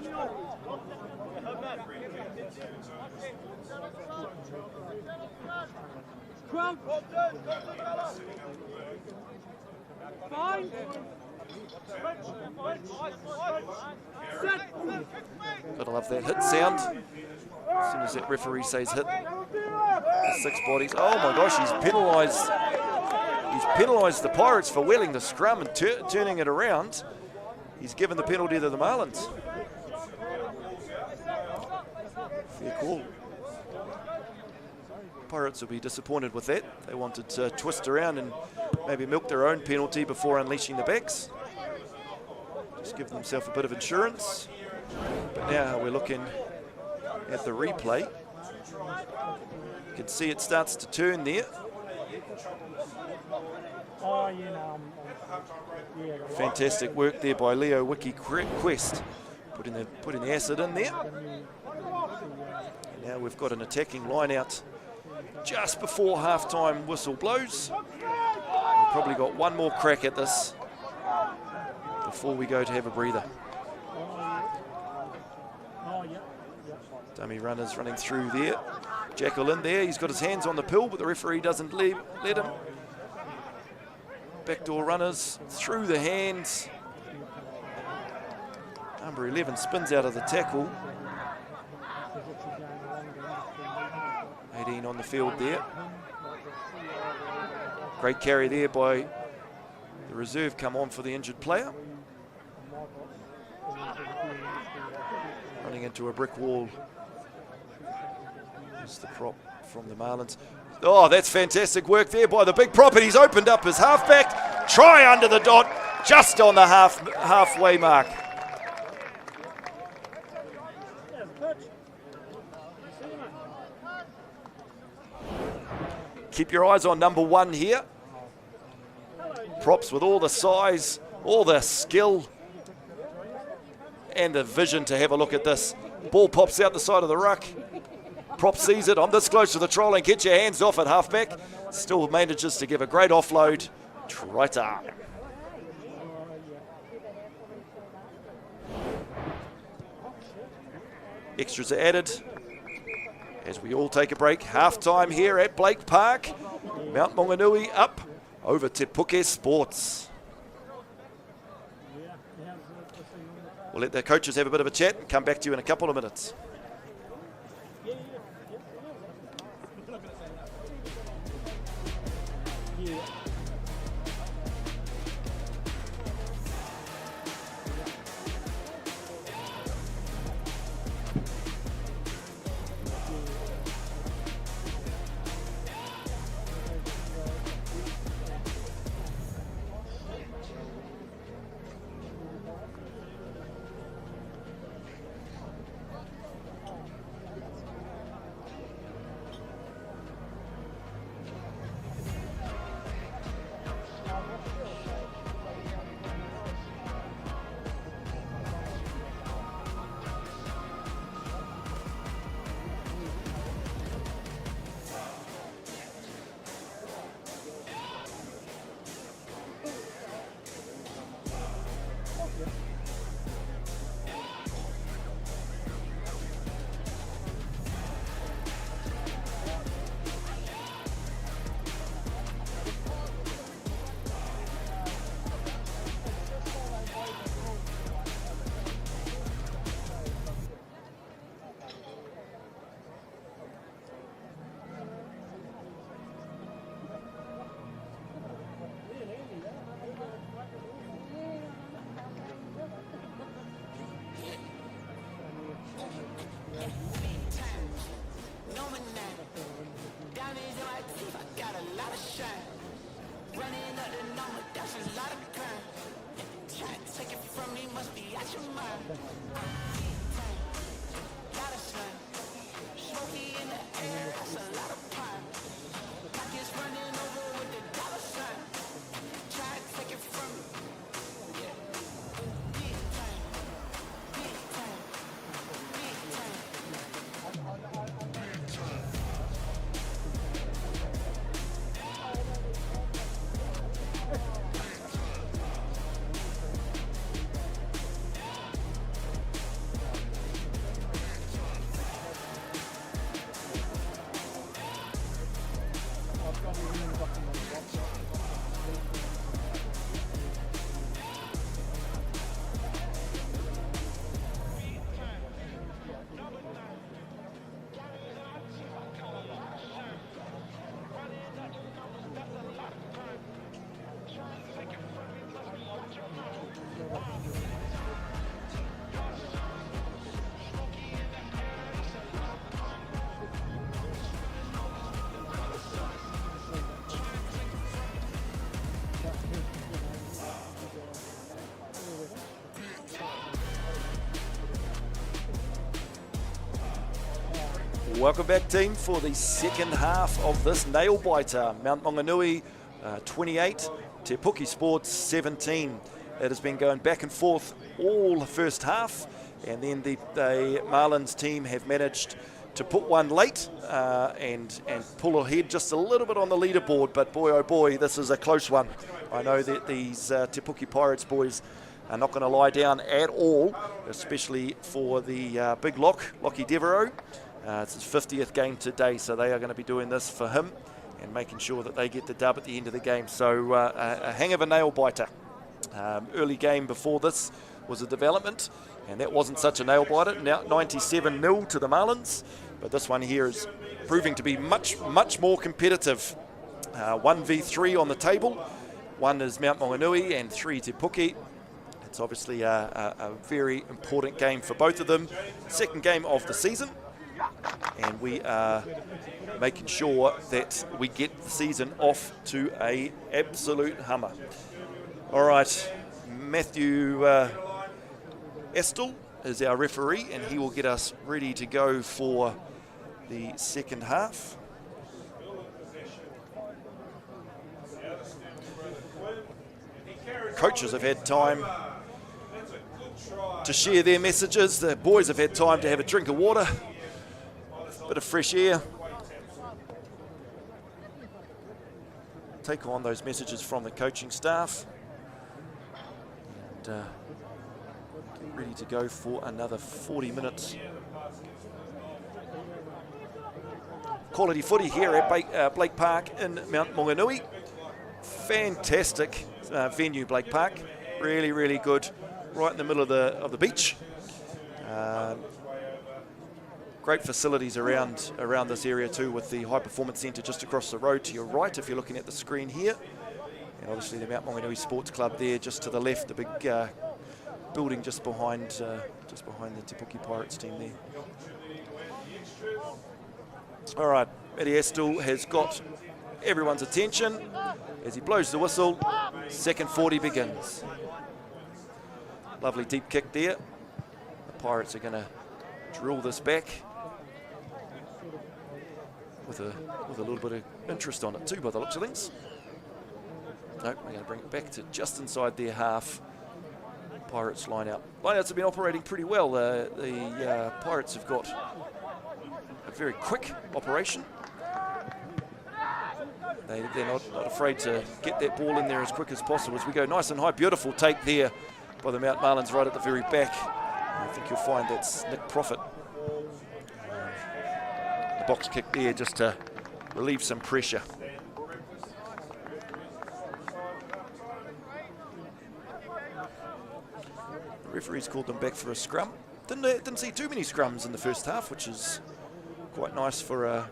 Fine. love that hit sound. As soon as that referee says hit, the 6 bodies. Oh my gosh, he's penalised. He's penalised the Pirates for wheeling the scrum and turning it around. He's given the penalty to the Marlins. Fair call. Pirates will be disappointed with that. They wanted to twist around and maybe milk their own penalty before unleashing the backs. Just give themselves a bit of insurance. But now we're looking at the replay. You can see it starts to turn there. Fantastic work there by Leo Wiki Quest, putting the acid in there. And now we've got an attacking line out just before halftime whistle blows. We've probably got one more crack at this before we go to have a breather. Dummy runners running through there. Gecko in there, he's got his hands on the pill, but the referee doesn't let him. Backdoor runners through the hands. Number 11 spins out of the tackle. 18 on the field there. Great carry there by the reserve, come on for the injured player. Running into a brick wall. That's the prop from the Marlins. Oh, that's fantastic work there by the big prop, and he's opened up his halfback. Try under the dot, just on the halfway mark. Keep your eyes on number 1 here. Props with all the size, all the skill, and the vision to have a look at this. Ball pops out the side of the ruck. Prop sees it, I'm this close to the troll, and get your hands off at halfback. Still manages to give a great offload. Try time. Extras are added as we all take a break. Half time here at Blake Park. Mt Maunganui up over Te Puke Sports. We'll let the coaches have a bit of a chat and come back to you in a couple of minutes. Welcome back, team, for the second half of this nail biter. Mt Maunganui 28, Te Puke Sports 17. It has been going back and forth all the first half, and then the Marlins team have managed to put one late and pull ahead just a little bit on the leaderboard. But boy, oh boy, this is a close one. I know that these Te Puke Pirates boys are not going to lie down at all, especially for the big Lockie Devereaux. It's his 50th game today, so they are going to be doing this for him and making sure that they get the dub at the end of the game. So a hang of a nail biter. Early game before this was a development, and that wasn't such a nail biter. Now 97-0 to the Marlins, but this one here is proving to be much more competitive. 1v3 on the table. One is Mt Maunganui and 3 Te Puke. It's obviously a very important game for both of them. Second game of the season, and we are making sure that we get the season off to an absolute hummer. All right, Matthew Estel is our referee, and he will get us ready to go for the second half. Coaches have had time to share their messages. The boys have had time to have a drink of water, a bit of fresh air, take on those messages from the coaching staff, and get ready to go for another 40 minutes. Quality footy here at Blake Park in Mt Maunganui. Fantastic venue, Blake Park. Really good. Right in the middle of the beach. Great facilities around this area too, with the High Performance Centre just across the road to your right if you're looking at the screen here. And obviously the Mt Maunganui Sports Club there just to the left, the big building just behind the Te Puke Pirates team there. All right, Matty Estel has got everyone's attention as he blows the whistle. Second 40 begins. Lovely deep kick there. The Pirates are going to drill this back with a little bit of interest on it too, by the looks of things. Nope, we're going to bring it back to just inside their half. Pirates line out. Lineouts have been operating pretty well. The Pirates have got a very quick operation. They're not afraid to get that ball in there as quick as possible as we go nice and high. Beautiful take there by the Mount Marlins right at the very back. I think you'll find that's Nick Profit. The box kick there just to relieve some pressure. The referees called them back for a scrum. Didn't see too many scrums in the first half, which is quite nice for a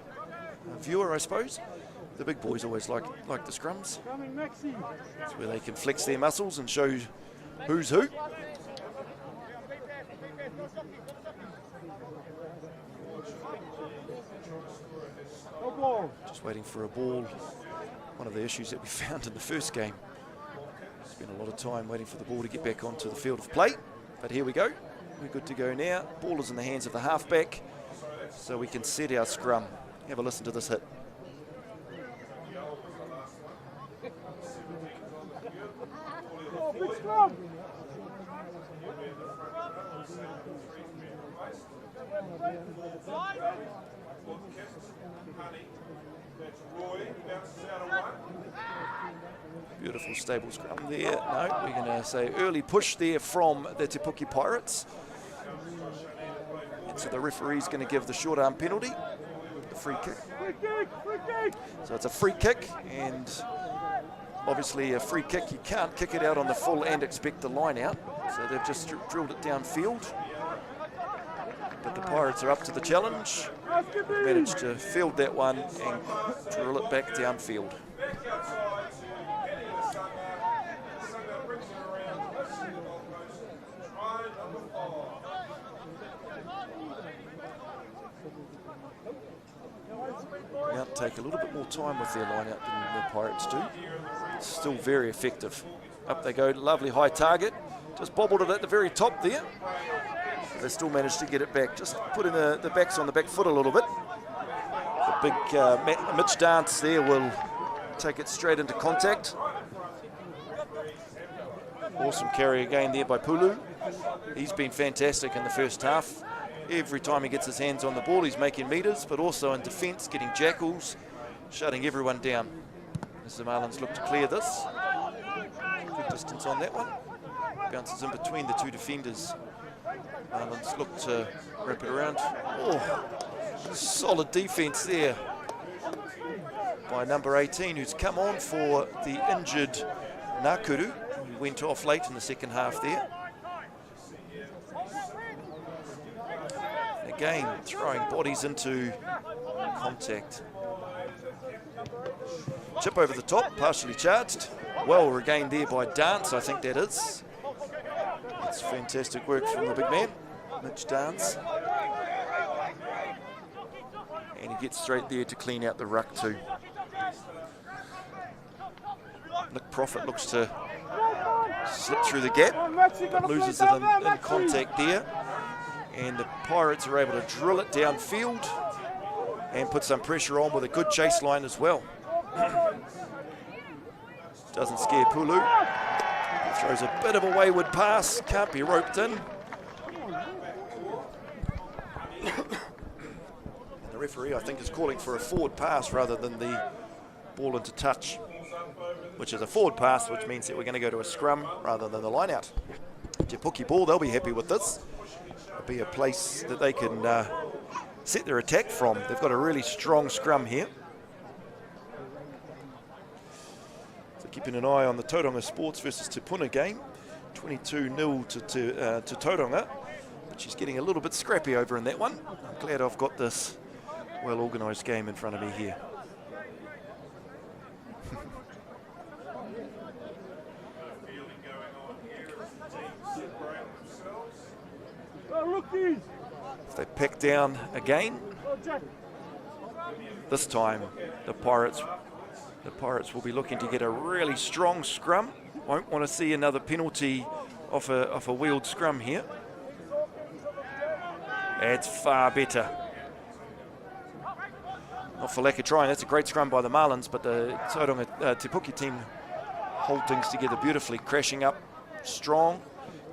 viewer, I suppose. The big boys always like the scrums. It's where they can flex their muscles and show who's who. Just waiting for a ball. One of the issues that we found in the first game. Spent a lot of time waiting for the ball to get back onto the field of play. But here we go. We're good to go now. Ball is in the hands of the halfback, so we can set our scrum. Have a listen to this hit. Beautiful stable scrum there. No, we're going to say early push there from the Te Puke Pirates. And so the referee's going to give the short arm penalty, the free kick. So it's a free kick, and obviously a free kick, you can't kick it out on the full and expect the line out. So they've just drilled it downfield. But the Pirates are up to the challenge. Managed to field that one and drill it back downfield. Now take a little bit more time with their line out than the Pirates do. It's still very effective. Up they go, lovely high target. Just bobbled it at the very top there. They still managed to get it back. Just putting the backs on the back foot a little bit. big Mitch Dance there will take it straight into contact. Awesome carry again there by Pulu. He's been fantastic in the first half. Every time he gets his hands on the ball, he's making meters, but also in defence, getting jackals, shutting everyone down. As the Marlins look to clear this. Good distance on that one. Bounces in between the two defenders. Marlins look to wrap it around. Oh, solid defence there by number 18, who's come on for the injured Nakuru, who went off late in the second half there. Again, throwing bodies into contact. Chip over the top, partially charged. Well regained there by Dance, I think that is. It's fantastic work from the big man, Mitch Dance. And he gets straight there to clean out the ruck too. Nick Profit looks to slip through the gap, but loses it in contact there. And the Pirates are able to drill it downfield and put some pressure on with a good chase line as well. Doesn't scare Pulu. Throws a bit of a wayward pass, can't be roped in. And the referee, I think, is calling for a forward pass rather than the ball into touch, which is a forward pass, which means that we're going to go to a scrum rather than the line out. Te Puke ball, they'll be happy with this. It'll be a place that they can set their attack from. They've got a really strong scrum here. So keeping an eye on the Tauranga Sports versus Te Puna game. 22-0 to Tauranga. But she's getting a little bit scrappy over in that one. I'm glad I've got this well-organised game in front of me here. If they pick down again, this time the Pirates will be looking to get a really strong scrum. Won't want to see another penalty off a wheeled scrum here. That's far better. Not for lack of trying. That's a great scrum by the Marlins, but the Tauranga Te Puke team hold things together beautifully, crashing up strong.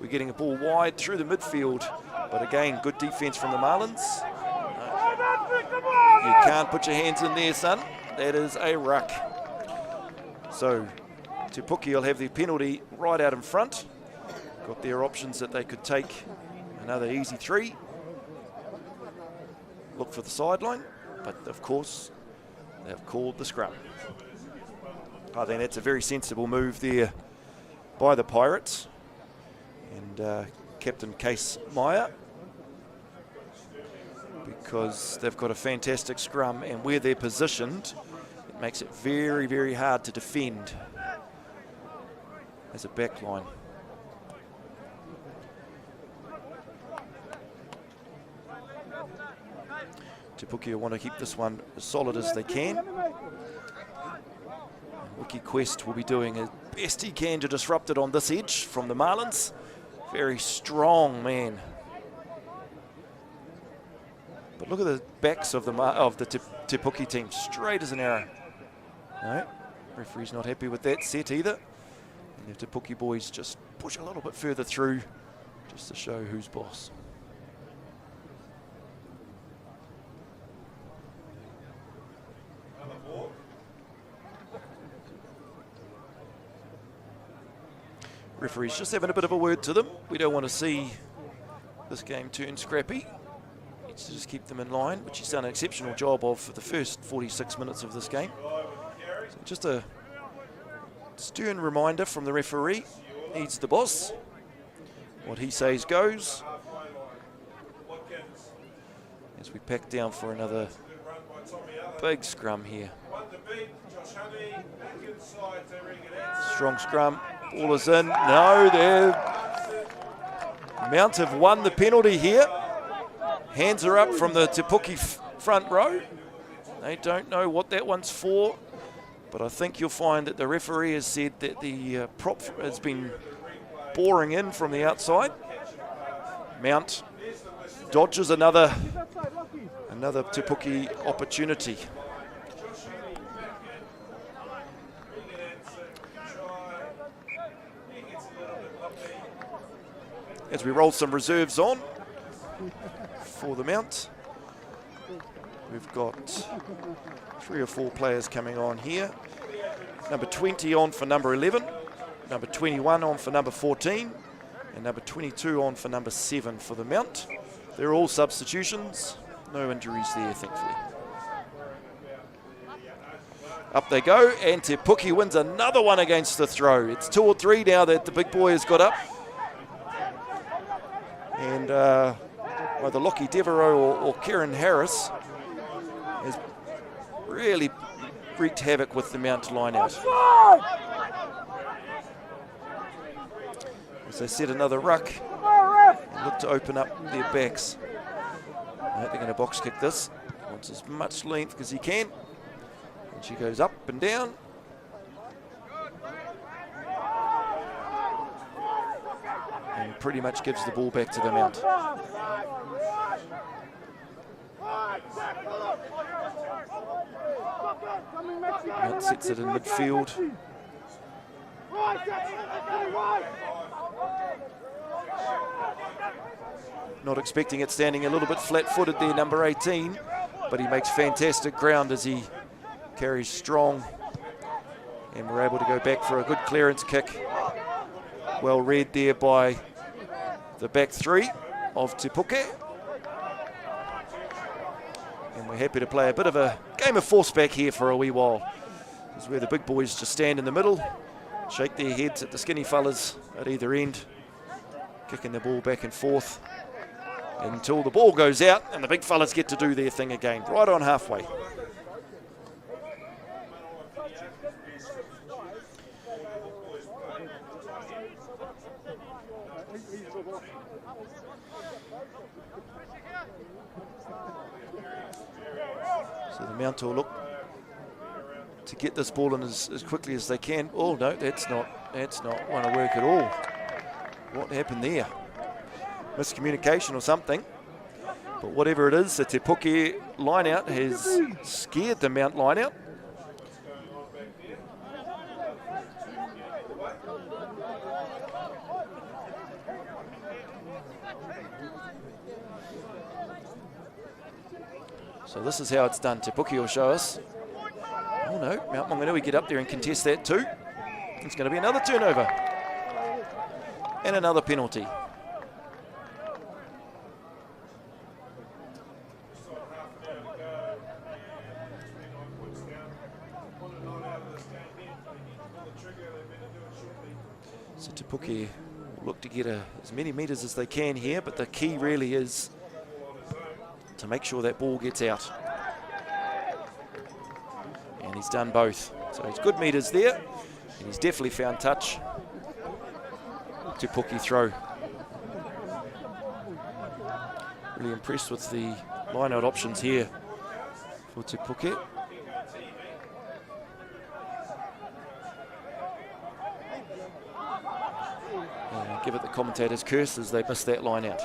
We're getting a ball wide through the midfield, but again, good defence from the Marlins. You can't put your hands in there, son. That is a ruck. So Te Puke will have their penalty right out in front. Got their options that they could take another easy 3. Look for the sideline, but of course, they've called the scrum. I think that's a very sensible move there by the Pirates. And Captain Case Meyer, because they've got a fantastic scrum, and where they're positioned, it makes it very, very hard to defend as a back line. Te Puke want to keep this one as solid as they can. Wiki Quest will be doing as best he can to disrupt it on this edge from the Marlins. Very strong man. But look at the backs of the Te Puke team, straight as an arrow. No, referee's not happy with that set either. And the Te Puke boys just push a little bit further through, just to show who's boss. Referee's just having a bit of a word to them. We don't want to see this game turn scrappy. Needs to just keep them in line, which he's done an exceptional job of for the first 46 minutes of this game. So just a stern reminder from the referee. He's the boss. What he says goes. As we pack down for another big scrum here. Strong scrum. Ball is in. No, Mount have won the penalty here. Hands are up from the Te Puke front row. They don't know what that one's for, but I think you'll find that the referee has said that the prop has been boring in from the outside. Mount dodges another Te Puke opportunity. as we roll some reserves on for the Mount. We've got 3 or 4 players coming on here. Number 20 on for number 11, number 21 on for number 14, and number 22 on for number 7 for the Mount. They're all substitutions, no injuries there, thankfully. Up they go, and Te Puke wins another one against the throw. It's 2 or 3 now that the big boy has got up. And either Lockie Devereaux or Kieran Harris has really wreaked havoc with the Mount line out. As they set another ruck and look to open up their backs. They're going to box kick this. Wants as much length as he can. And she goes up and down. And pretty much gives the ball back to the Mount. Mount sets it in midfield. Not expecting it, standing a little bit flat-footed there, number 18, but he makes fantastic ground as he carries strong, and we're able to go back for a good clearance kick. Well read there by the back 3 of Te Puke. And we're happy to play a bit of a game of force back here for a wee while. This is where the big boys just stand in the middle, shake their heads at the skinny fellas at either end, kicking the ball back and forth until the ball goes out and the big fellas get to do their thing again, right on halfway. So the Mount will look to get this ball in as quickly as they can. Oh no, that's not want to work at all. What happened there? Miscommunication or something. But whatever it is, the Te Puke line out has scared the Mount line out. So this is how it's done. Te Puke will show us. Oh no, Mt Maunganui get up there and contest that too. It's going to be another turnover. And another penalty. So Te Puke will look to get as many metres as they can here, but the key really is to make sure that ball gets out. And he's done both. So he's good metres there, and he's definitely found touch. Te Puke throw. Really impressed with the line-out options here for Te Puke. Give it the commentator's curse as they miss that line out.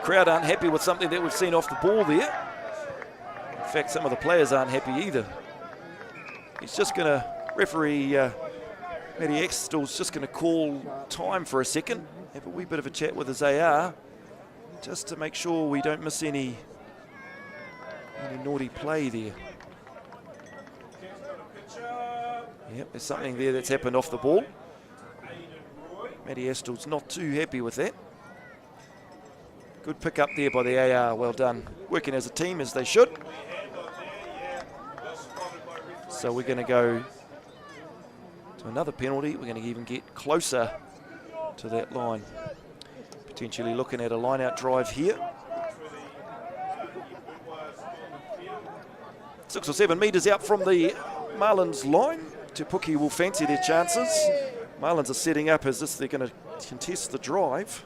Crowd aren't happy with something that we've seen off the ball there. In fact, some of the players aren't happy either. He's just going to, referee Matty Extall's just going to call time for a second, have a wee bit of a chat with his AR, just to make sure we don't miss any naughty play there. Yep, there's something there that's happened off the ball. Matty Extall's not too happy with that. Good pick up there by the AR, well done. Working as a team as they should. So we're going to go to another penalty. We're going to even get closer to that line. Potentially looking at a line-out drive here. 6 or 7 metres out from the Marlins line. Te Puke will fancy their chances. Marlins are setting up as if they're going to contest the drive.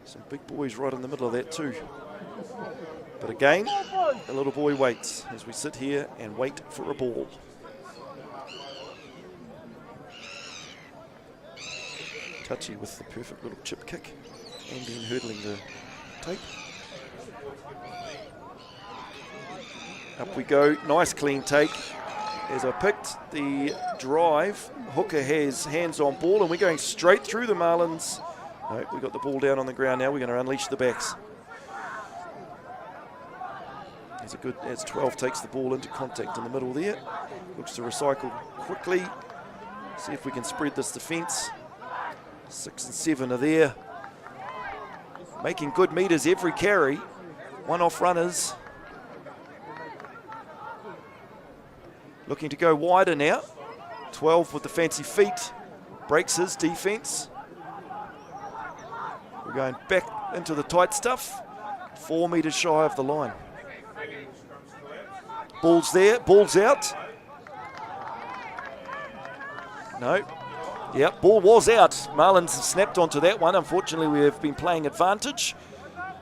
Some big boys right in the middle of that too. But again, the little boy waits as we sit here and wait for a ball. Touchy with the perfect little chip kick and then hurdling the tape. Up we go, nice clean take As I picked the drive, hooker has hands on ball, and we're going straight through the Marlins. No, we got the ball down on the ground now. We're going to unleash the backs. As 12 takes the ball into contact in the middle there. Looks to recycle quickly. See if we can spread this defence. 6 and 7 are there. Making good meters every carry. One off runners. Looking to go wider now. 12 with the fancy feet. Breaks his defence. We're going back into the tight stuff. 4 metres shy of the line. Ball's there, ball's out. No. Yep, ball was out. Marlins snapped onto that one. Unfortunately, we have been playing advantage.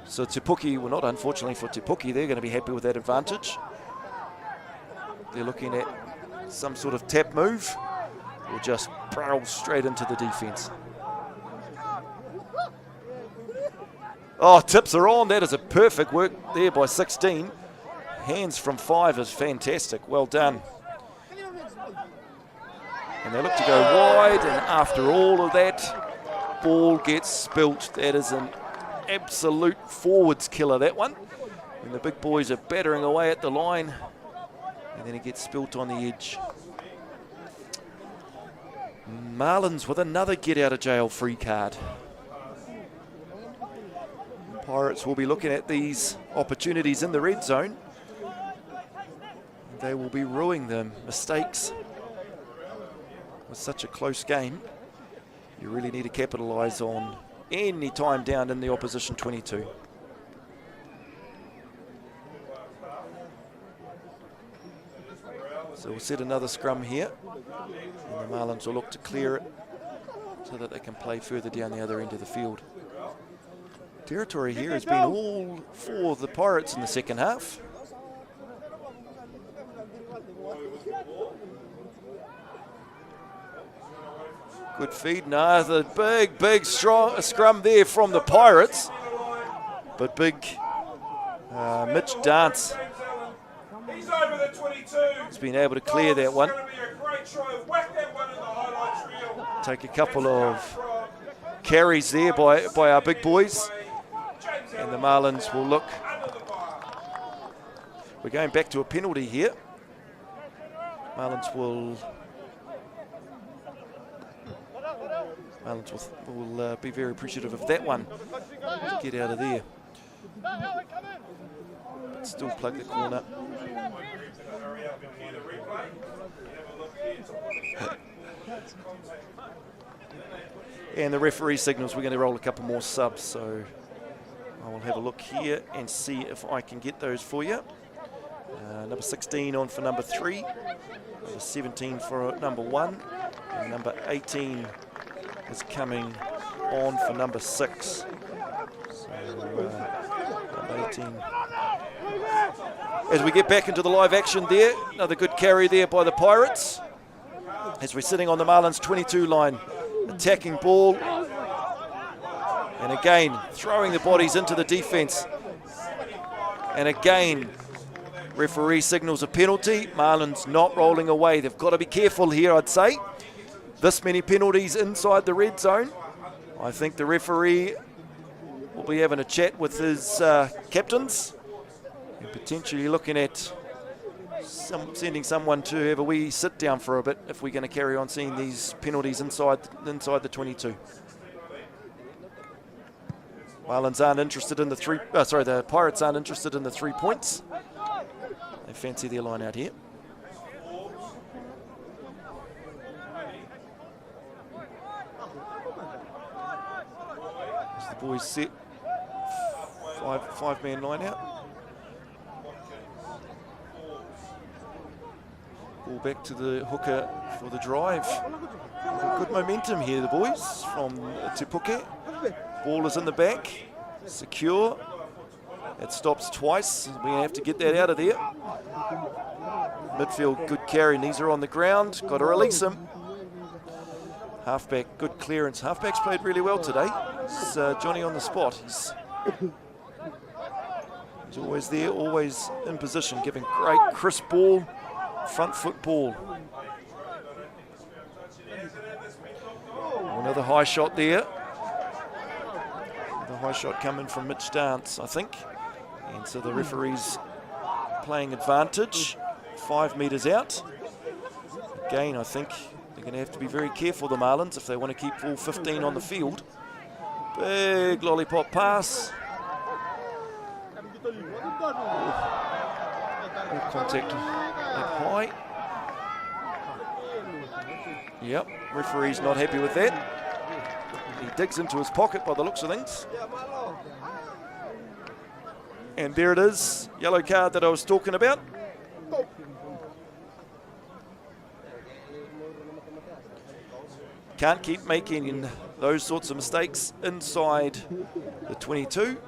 So Te Puke, well, not unfortunately for Te Puke, they're going to be happy with that advantage. They're looking at some sort of tap move or just prowl straight into the defence. Oh, tips are on. That is a perfect work there by 16. Hands from 5 is fantastic. Well done. And they look to go wide, and after all of that, ball gets spilt. That is an absolute forwards killer, that one. And the big boys are battering away at the line, and then it gets spilt on the edge. Marlins with another get out of jail free card. Pirates will be looking at these opportunities in the red zone. They will be ruining them. Mistakes with such a close game. You really need to capitalise on any time down in the opposition 22. So we'll set another scrum here. And the Marlins will look to clear it so that they can play further down the other end of the field. Territory here has been all for the Pirates in the second half. Good feed. No, the big strong scrum there from the Pirates. But big Mitch Dance has been able to clear that one. Take a couple of carries there by our big boys. And the Marlins will look. We're going back to a penalty here. Marlins will be very appreciative of that one to get out of there. But still plug the corner. And the referee signals we're going to roll a couple more subs, so I will have a look here and see if I can get those for you. Number 16 on for number 3, number 17 for number 1, and number 18 is coming on for number 6. So number 18. As we get back into the live action there, another good carry there by the Pirates. As we're sitting on the Marlins 22 line, attacking ball. And again, throwing the bodies into the defence. And again, referee signals a penalty. Marlins not rolling away. They've got to be careful here, I'd say. This many penalties inside the red zone. I think the referee will be having a chat with his captains and potentially looking at sending someone to have a wee sit down for a bit if we're going to carry on seeing these penalties inside the 22. Marlins aren't interested in the the Pirates aren't interested in the 3 points. They fancy their line out here. As the boys set, five-man line out. Ball back to the hooker for the drive. Good momentum here, the boys from Te Puke. Ball is in the back, secure. It stops twice. We have to get that out of there. Midfield, good carry. Knees are on the ground. Got to release him. Halfback, good clearance. Halfback's played really well today. It's Johnny on the spot. He's always there, always in position, giving great crisp ball front foot ball. Another high shot there. The high shot coming from Mitch Dance, I think. And so the referee's playing advantage, 5 metres out. Again, I think they're going to have to be very careful, the Marlins, if they want to keep all 15 on the field. Big lollipop pass. Contact at high. Yep, referee's not happy with that. He digs into his pocket by the looks of things. And there it is, yellow card that I was talking about. Can't keep making those sorts of mistakes inside the 22.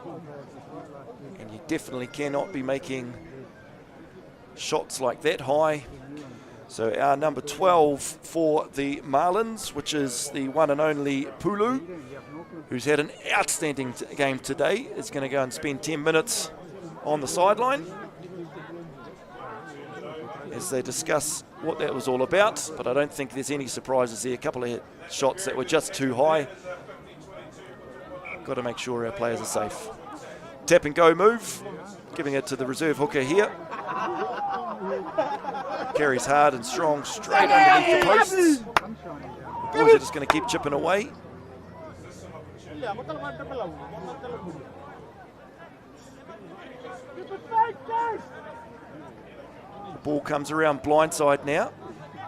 And you definitely cannot be making shots like that high. So our number 12 for the Marlins, which is the one and only Pulu, who's had an outstanding game today, is going to go and spend 10 minutes on the sideline as they discuss what that was all about. But I don't think there's any surprises there. A couple of shots that were just too high. Got to make sure our players are safe. Tap and go move, giving it to the reserve hooker here. Carries hard and strong straight underneath the posts. The boys are just going to keep chipping away. The ball comes around blindside now.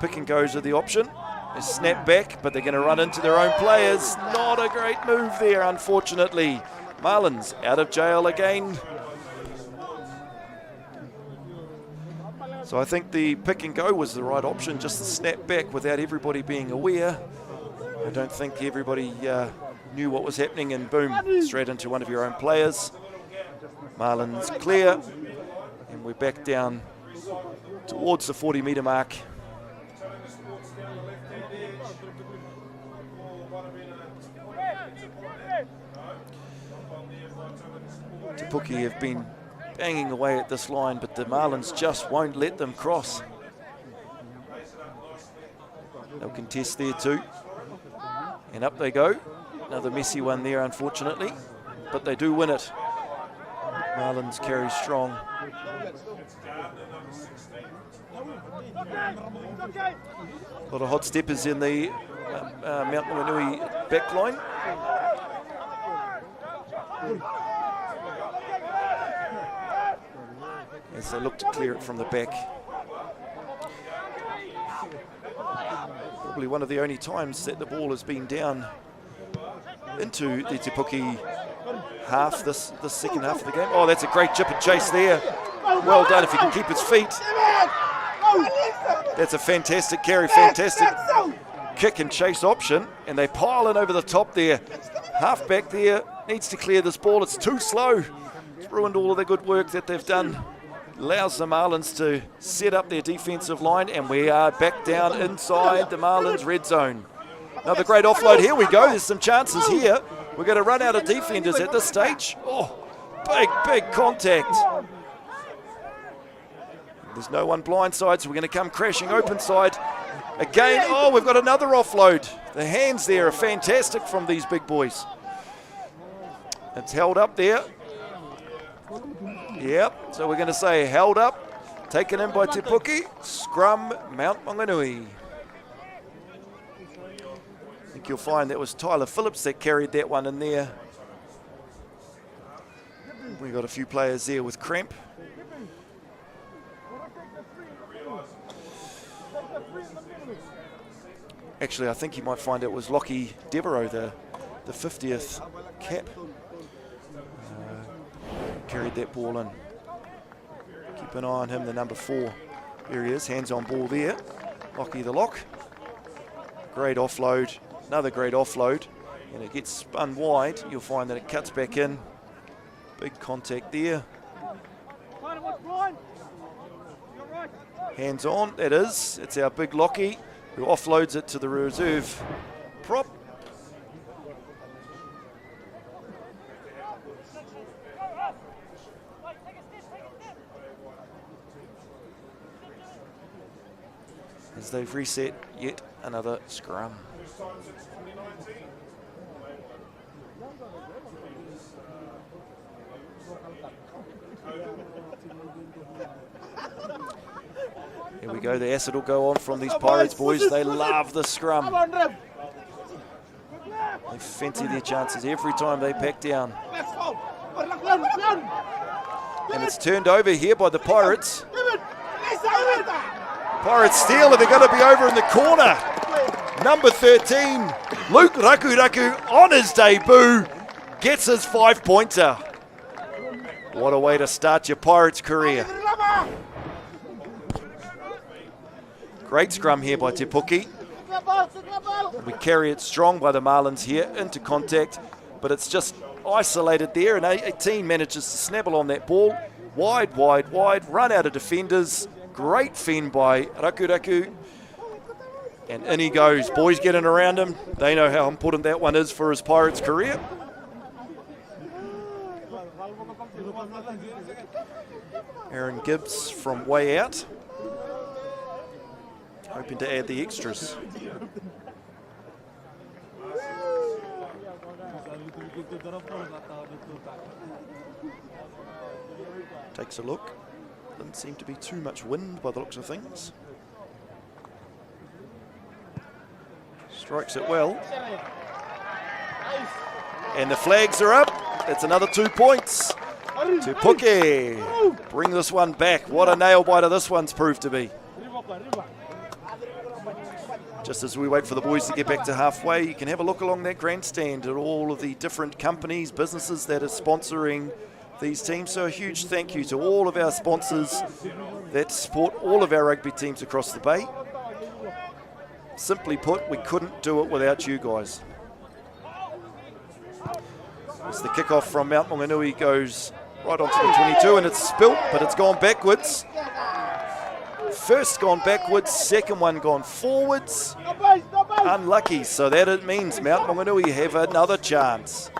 Pick and goes are the option. They snap back, but they're going to run into their own players. Not a great move there, unfortunately. Marlins out of jail again. So I think the pick and go was the right option, just to snap back without everybody being aware. I don't think everybody knew what was happening, and boom, straight into one of your own players. Marlins clear, and we're back down towards the 40-metre mark. Te Puke have been banging away at this line, but the Marlins just won't let them cross. They'll contest there too. And up they go. Another messy one there, unfortunately, but they do win it. Marlins carry strong. A lot of hot steppers in the Mt Maunganui back line. As they look to clear it from the back. Probably one of the only times that the ball has been down into the Te Puke half, this second half of the game. Oh, that's a great chip and chase there. Well done if he can keep his feet. That's a fantastic carry, fantastic kick and chase option. And they pile in over the top there. Half back there, needs to clear this ball. It's too slow. It's ruined all of the good work that they've done. Allows the Marlins to set up their defensive line, and we are back down inside the Marlins red zone. Another great offload. Here we go. There's some chances here. We're going to run out of defenders at this stage. Oh, big contact. There's no one blindside, so we're going to come crashing open side again. Oh, we've got another offload. The hands there are fantastic from these big boys. It's held up there. Yep, so we're going to say held up, taken in by Te Puke, scrum Mt Maunganui. I think you'll find that was Tyler Phillips that carried that one in there. We got a few players there with cramp. Actually, I think you might find it was Lockie Devereaux, the 50th cap. Carried that ball in. Keep an eye on him, the number 4. There he is, hands on ball there. Lockie the lock. Great offload, another great offload. And it gets spun wide. You'll find that it cuts back in. Big contact there. Hands on, that is. It's our big Lockie who offloads it to the reserve prop. as they've reset yet another scrum. Here we go, the acid will go on from these Pirates boys. They love the scrum. They fancy their chances every time they pack down. And it's turned over here by the Pirates. Pirates steal, and they're going to be over in the corner. Number 13, Luke Raku on his debut, gets his 5-pointer. What a way to start your Pirates career. Great scrum here by Te Puke. We carry it strong by the Marlins here into contact, but it's just isolated there, and 18 manages to snabble on that ball. Wide, wide, wide, run out of defenders. Great fend by Raku. And in he goes. Boys getting around him. They know how important that one is for his Pirates career. Aaron Gibbs from way out, hoping to add the extras. Takes a look. Doesn't seem to be too much wind by the looks of things. Strikes it well. And the flags are up. It's another 2 points. Te Puke bring this one back. What a nail biter this one's proved to be. Just as we wait for the boys to get back to halfway, you can have a look along that grandstand at all of the different companies, businesses that are sponsoring these teams. So a huge thank you to all of our sponsors that support all of our rugby teams across the Bay. Simply put, we couldn't do it without you guys. As the kickoff from Mt Maunganui goes right onto the 22, and it's spilt, but it's gone backwards. First gone backwards, second one gone forwards. Unlucky, so that it means Mt Maunganui have another chance.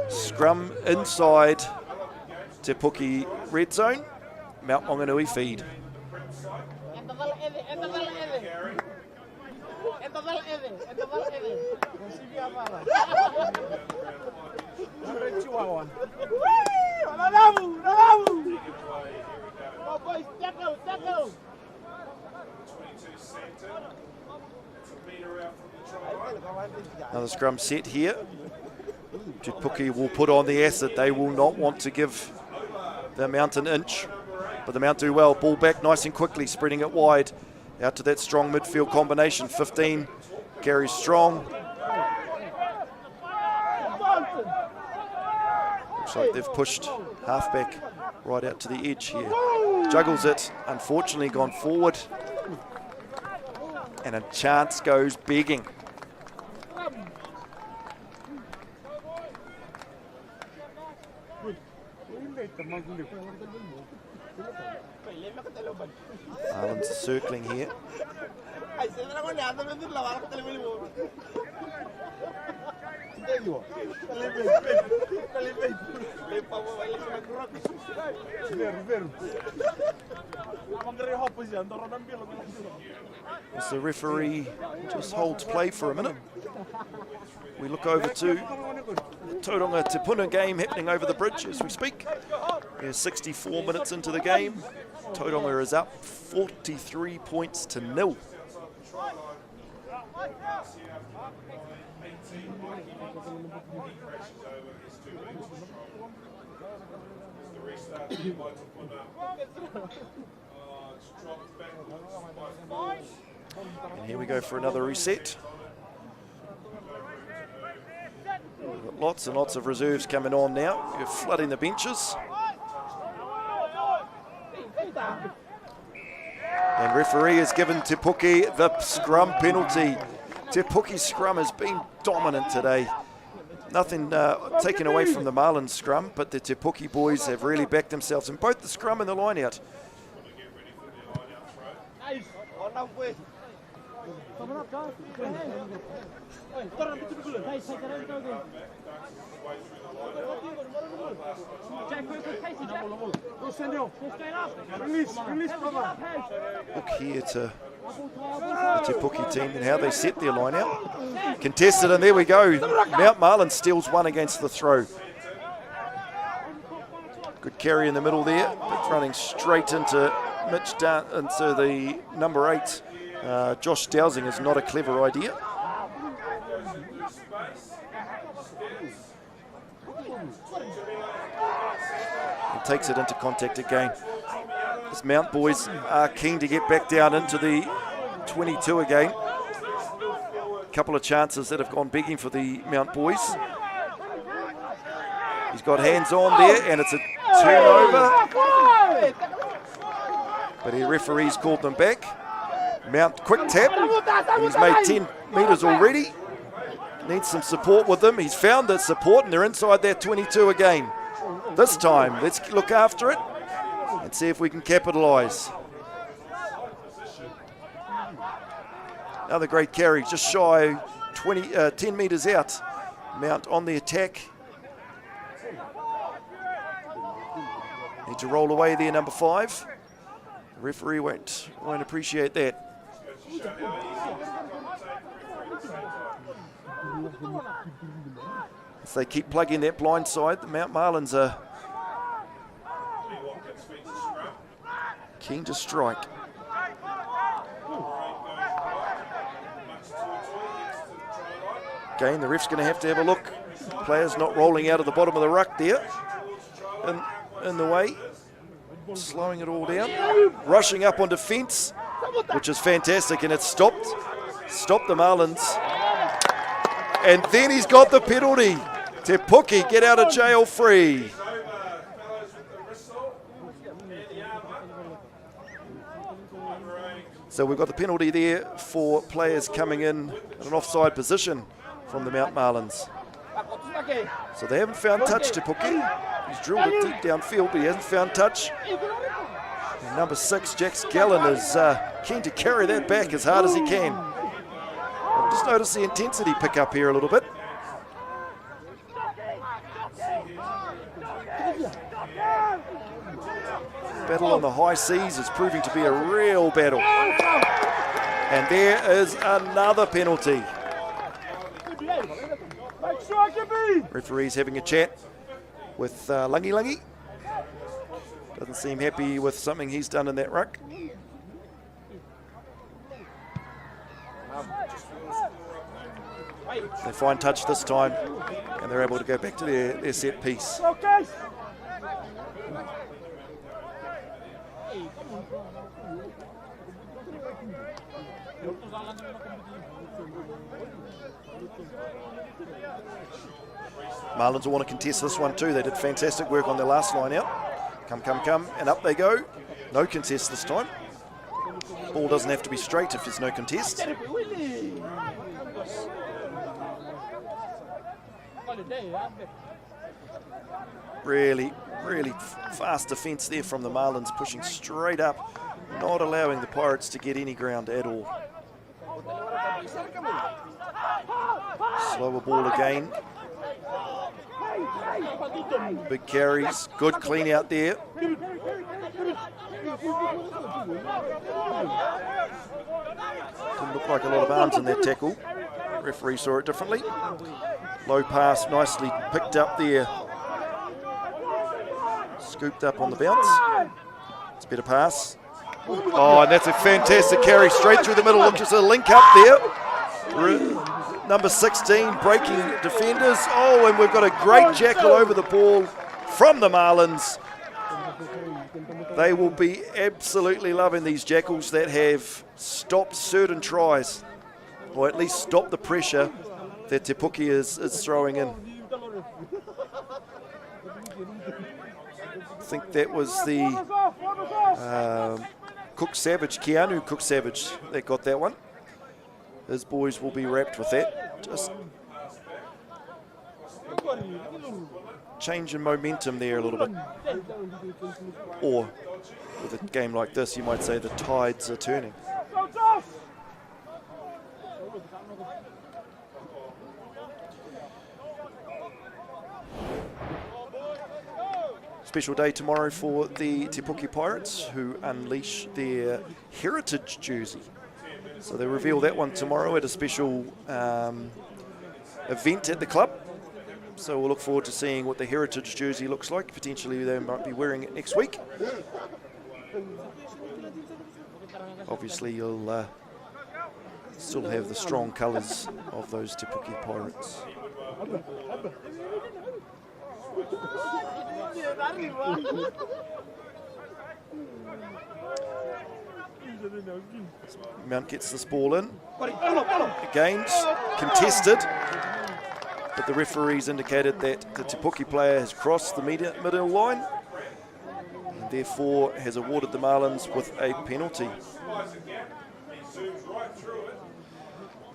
Scrum inside Te Puke red zone. Mt Maunganui feed. Another scrum set here. Te Puke will put on the acid. They will not want to give the Mount an inch, but the Mount do well. Ball back nice and quickly, spreading it wide out to that strong midfield combination. 15 carries strong. Looks like they've pushed halfback right out to the edge here. Juggles it, unfortunately gone forward, and a chance goes begging. Marlins circling here. As the referee just holds play for a minute, we look over to the Tauranga Te Puna game happening over the bridge as we speak. We're 64 minutes into the game. Tauranga is up 43 points to 0. And here we go for another reset. We've got lots and lots of reserves coming on now. You're flooding the benches. And referee has given Te Puke the scrum penalty. Te Puke's scrum has been dominant today. Nothing taken away from the Marlins scrum, but the Te Puke boys have really backed themselves in both the scrum and the line out. Look here to the Te Puke team and how they set their line out. Contested, and there we go. Mt Marlin steals one against the throw. Good carry in the middle there, but running straight into Mitch down into the number 8. Josh Dowsing is not a clever idea. He takes it into contact again. This Mount boys are keen to get back down into the 22 again. A couple of chances that have gone begging for the Mount boys. He's got hands on there, and it's a turnover. But the referees called them back. Mount quick tap. He's made 10 metres already. Needs some support with them. He's found that support, and they're inside that 22 again. This time, let's look after it and see if we can capitalise. Another great carry, just shy 10 metres out. Mount on the attack. Need to roll away there, number 5. The referee won't appreciate that. As they keep plugging that blind side, the Mt Marlins are keen to strike. Again, the ref's going to have a look. Players not rolling out of the bottom of the ruck there. In the way. Slowing it all down. Rushing up on defence, which is fantastic, and it's stopped the Marlins. And then he's got the penalty. Te Puke get out of jail free. So we've got the penalty there for players coming in an offside position from the Mt Marlins. So they haven't found touch, Te Puke. He's drilled it deep downfield, but he hasn't found touch. And number 6, Jax Gallen, is keen to carry that back as hard as he can. I've just noticed the intensity pick up here a little bit. Battle on the high seas is proving to be a real battle. And there is another penalty. Referee's having a chat with Langi Langi. Doesn't seem happy with something he's done in that ruck. They find touch this time, and they're able to go back to their set piece. Marlins will want to contest this one too. They did fantastic work on their last line out. Come, and up they go. No contest this time. Ball doesn't have to be straight if there's no contest. Really fast defence there from the Marlins, pushing straight up, not allowing the Pirates to get any ground at all. Slower ball again. Big carries, good clean out there. Didn't look like a lot of arms in that tackle. Referee saw it differently. Low pass, nicely picked up there. Scooped up on the bounce. It's a better pass. Oh, and that's a fantastic carry straight through the middle. Look, just a link up there. Number 16 breaking defenders. Oh, and we've got a great jackal over the ball from the Marlins. They will be absolutely loving these jackals that have stopped certain tries, or at least stopped the pressure that Te Puke is throwing in. I think that was the Keanu Cook Savage that got that one. His boys will be wrapped with that. Just change in momentum there a little bit. Or with a game like this, you might say the tides are turning. Special day tomorrow for the Te Puke Pirates, who unleash their heritage jersey. So they reveal that one tomorrow at a special event at the club. So we'll look forward to seeing what the heritage jersey looks like. Potentially they might be wearing it next week. Obviously you'll still have the strong colours of those Te Puke Pirates. Mount gets this ball in. Again, contested. But the referees indicated that the Te Puke player has crossed the middle line and therefore has awarded the Marlins with a penalty.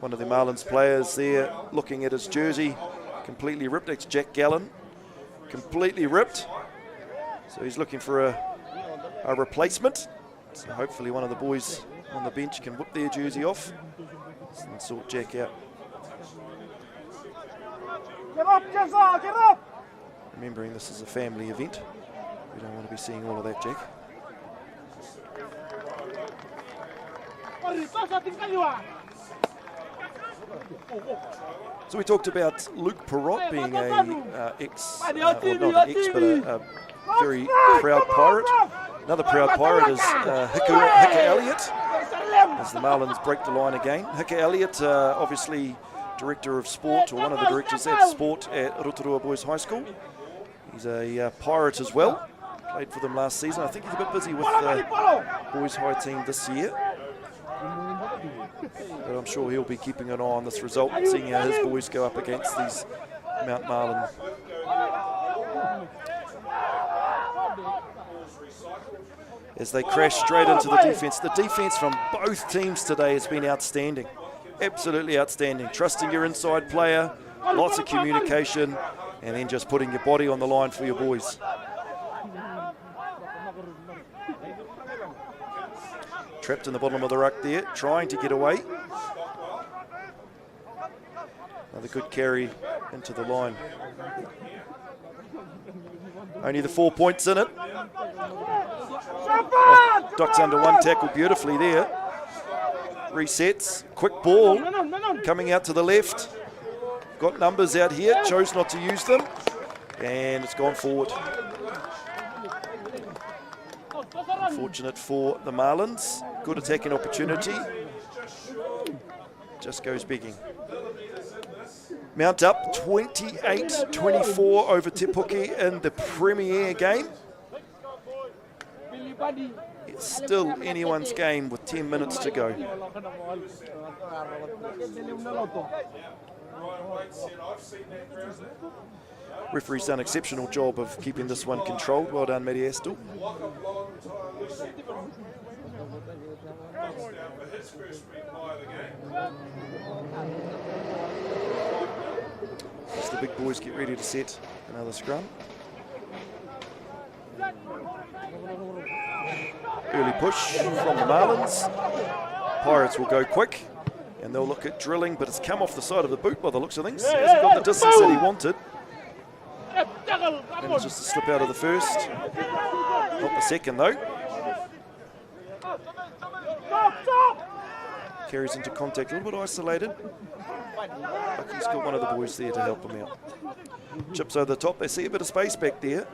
One of the Marlins players there looking at his jersey, completely ripped. It's Jack Gallen, completely ripped. So he's looking for a replacement. So hopefully one of the boys on the bench can whip their jersey off and sort Jack out. Get up, Jezza, get up! Remembering this is a family event, we don't want to be seeing all of that, Jack. So we talked about Luke Perrott being a a very proud pirate. Another proud pirate is Hicka Elliott, as the Marlins break the line again. Hicka Elliott, obviously Director of Sport, or one of the directors at Sport at Rotorua Boys High School. He's a pirate as well, played for them last season. I think he's a bit busy with the Boys High team this year. But I'm sure he'll be keeping an eye on this result, seeing how his boys go up against these Mount Marlin. As they crash straight into the defence. The defence from both teams today has been outstanding. Absolutely outstanding. Trusting your inside player, lots of communication, and then just putting your body on the line for your boys. Trapped in the bottom of the ruck there, trying to get away. Another good carry into the line. Only the 4 points in it. Oh, ducks under one tackle beautifully there. Resets, quick ball, coming out to the left. Got numbers out here, chose not to use them, and it's gone forward. Unfortunate for the Marlins. Good attacking opportunity. Just goes begging. Mount up 28-24 over Te Puke in the premier game. It's still anyone's game with 10 minutes to go. Referee's done an exceptional job of keeping this one controlled. Well done, Matty Astle. As the big boys get ready to set another scrum. Early push from the Marlins. Pirates will go quick and they'll look at drilling, but it's come off the side of the boot by the looks of things. Hasn't got the distance that he wanted. And it's just a slip out of the first. Not the second though. Carries into contact, a little bit isolated. But he's got one of the boys there to help him out. Chips over the top, they see a bit of space back there.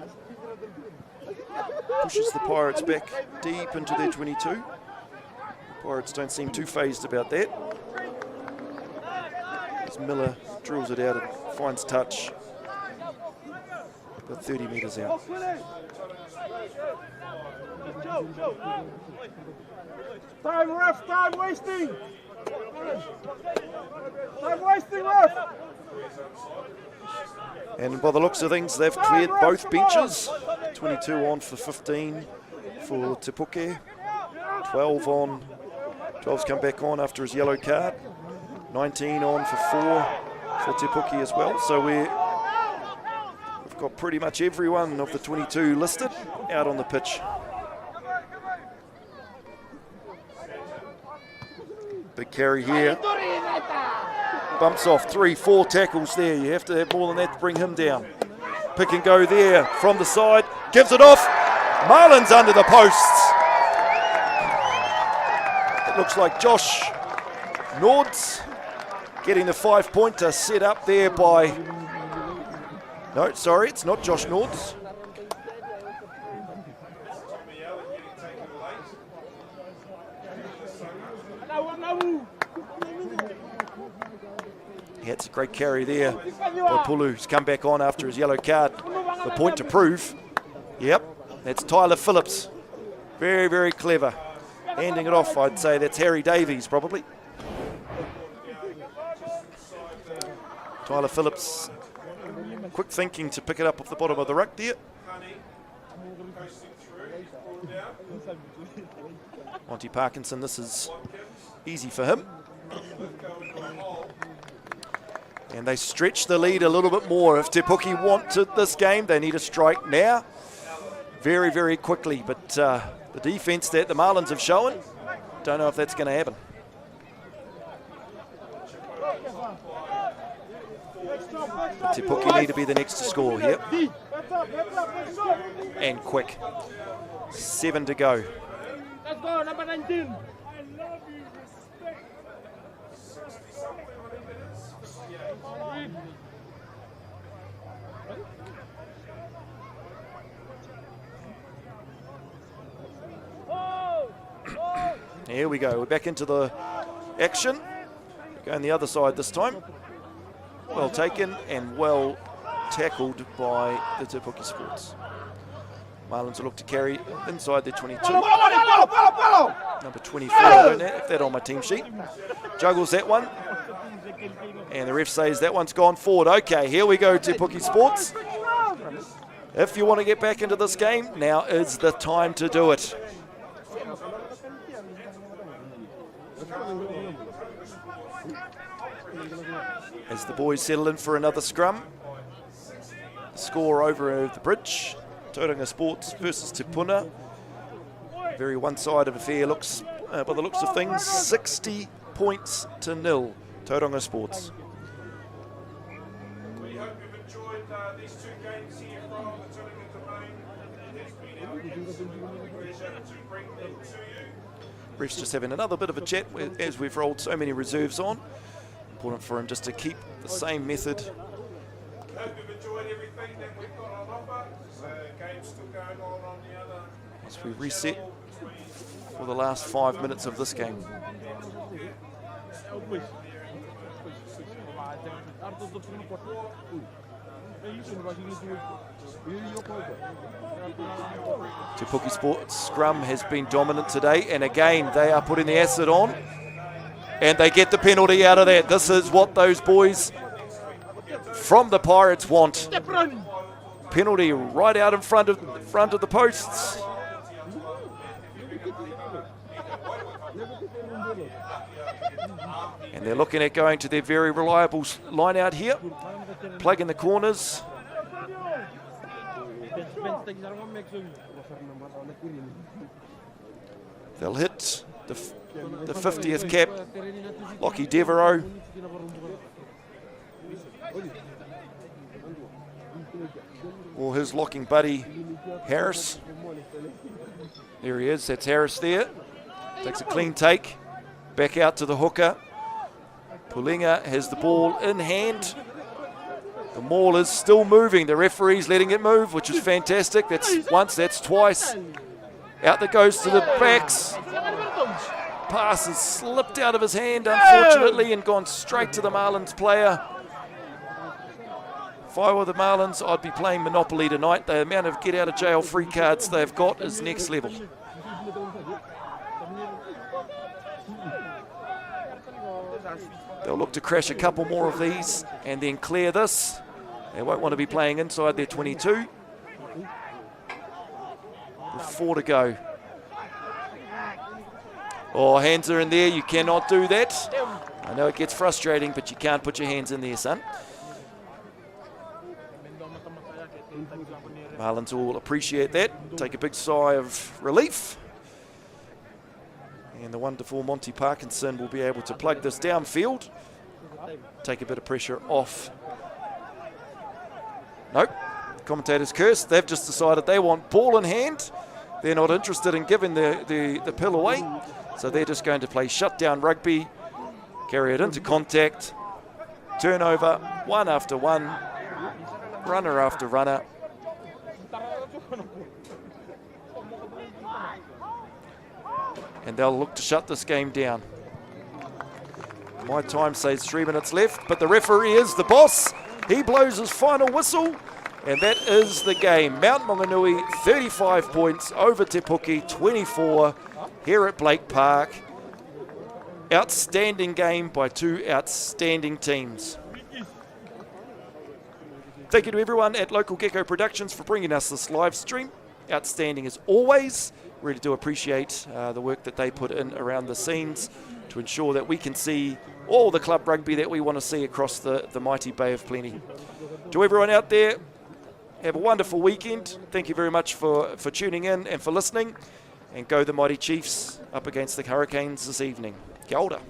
Pushes the Pirates back deep into their 22. The Pirates don't seem too phased about that. As Miller drills it out and finds touch. About 30 metres out. Time, ref, time wasting! Time wasting, ref! And by the looks of things, they've cleared both benches. 22 on for 15 for Te Puke. 12 on. 12's come back on after his yellow card. 19 on for 4 for Te Puke as well. So we've got pretty much everyone of the 22 listed out on the pitch. Big carry here. Bumps off 3-4 tackles there. You have to have more than that to bring him down. Pick and go there from the side. gives it off. Marlins under the posts. It looks like Josh Nords getting the 5-pointer set up there by... No, sorry, it's not Josh Nords. Yeah, it's a great carry there by Pulu. He's come back on after his yellow card. The point to prove. Yep, that's Tyler Phillips. Very, very clever. Handing it off, I'd say that's Harry Davies probably. Tyler Phillips, quick thinking to pick it up off the bottom of the ruck there. Monty Parkinson, this is easy for him. And they stretch the lead a little bit more. If Te Puke wanted this game, they need a strike now. Very, very quickly. But the defence that the Marlins have shown, don't know if that's going to happen. Te Puke need to be the next to score here. And quick. 7 to go. Let's go, number 19. Here we go. We're back into the action. Going the other side this time. Well taken and well tackled by the Te Puke Sports. Marlins will look to carry inside their 22. Number 24, I don't have that on my team sheet. Juggles that one. And the ref says that one's gone forward. Okay, here we go, Te Puke Sports. If you want to get back into this game, now is the time to do it. As the boys settle in for another scrum. Score over the bridge. Tauranga Sports versus Te Puna. Very one-sided affair looks, by the looks of things, 60 points to 0. Tauranga Sports. We hope you've enjoyed these 2 games here from the tournament domain. It's been our pleasure to bring them to you. Ref's just having another bit of a chat as we've rolled so many reserves on. Important for him just to keep the same method. We hope you've enjoyed everything that we've got on offer. Games still going on the other. As we reset for the last 5 minutes of this game. Te Puke Sports scrum has been dominant today, and again they are putting the acid on, and they get the penalty out of that. This is what those boys from the Pirates want. Penalty right out in front of the posts. And they're looking at going to their very reliable line out here. Plug in the corners. They'll hit the 50th cap, Lockie Devereaux. Or his locking buddy, Harris. There he is, that's Harris there. Takes a clean take, back out to the hooker. Pulinga has the ball in hand. The maul is still moving. The referee's letting it move, which is fantastic. That's once, that's twice. Out that goes to the backs. Pass has slipped out of his hand, unfortunately, and gone straight to the Marlins player. If I were the Marlins, I'd be playing Monopoly tonight. The amount of get-out-of-jail-free cards they've got is next level. They'll look to crash a couple more of these and then clear this. They won't want to be playing inside their 22. With 4 to go. Oh, hands are in there. You cannot do that. I know it gets frustrating, but you can't put your hands in there, son. Marlins will appreciate that. Take a big sigh of relief. And the wonderful Monty Parkinson will be able to plug this downfield. Take a bit of pressure off. Nope. commentators cursed. They've just decided they want ball in hand. They're not interested in giving the pill away. So they're just going to play shutdown rugby, carry it into contact, turnover, one after one, runner after runner. And they'll look to shut this game down. My time says 3 minutes left, but the referee is the boss. He blows his final whistle, and that is the game. Mt Maunganui 35 points over Te Puke 24 here at Blake Park. Outstanding game by two outstanding teams. Thank you to everyone at Local Gecko Productions for bringing us this live stream. Outstanding as always. Really do appreciate the work that they put in around the scenes to ensure that we can see all the club rugby that we want to see across the mighty Bay of Plenty. To everyone out there, have a wonderful weekend. Thank you very much for tuning in and for listening. And go the Mighty Chiefs up against the Hurricanes this evening. Kia ora.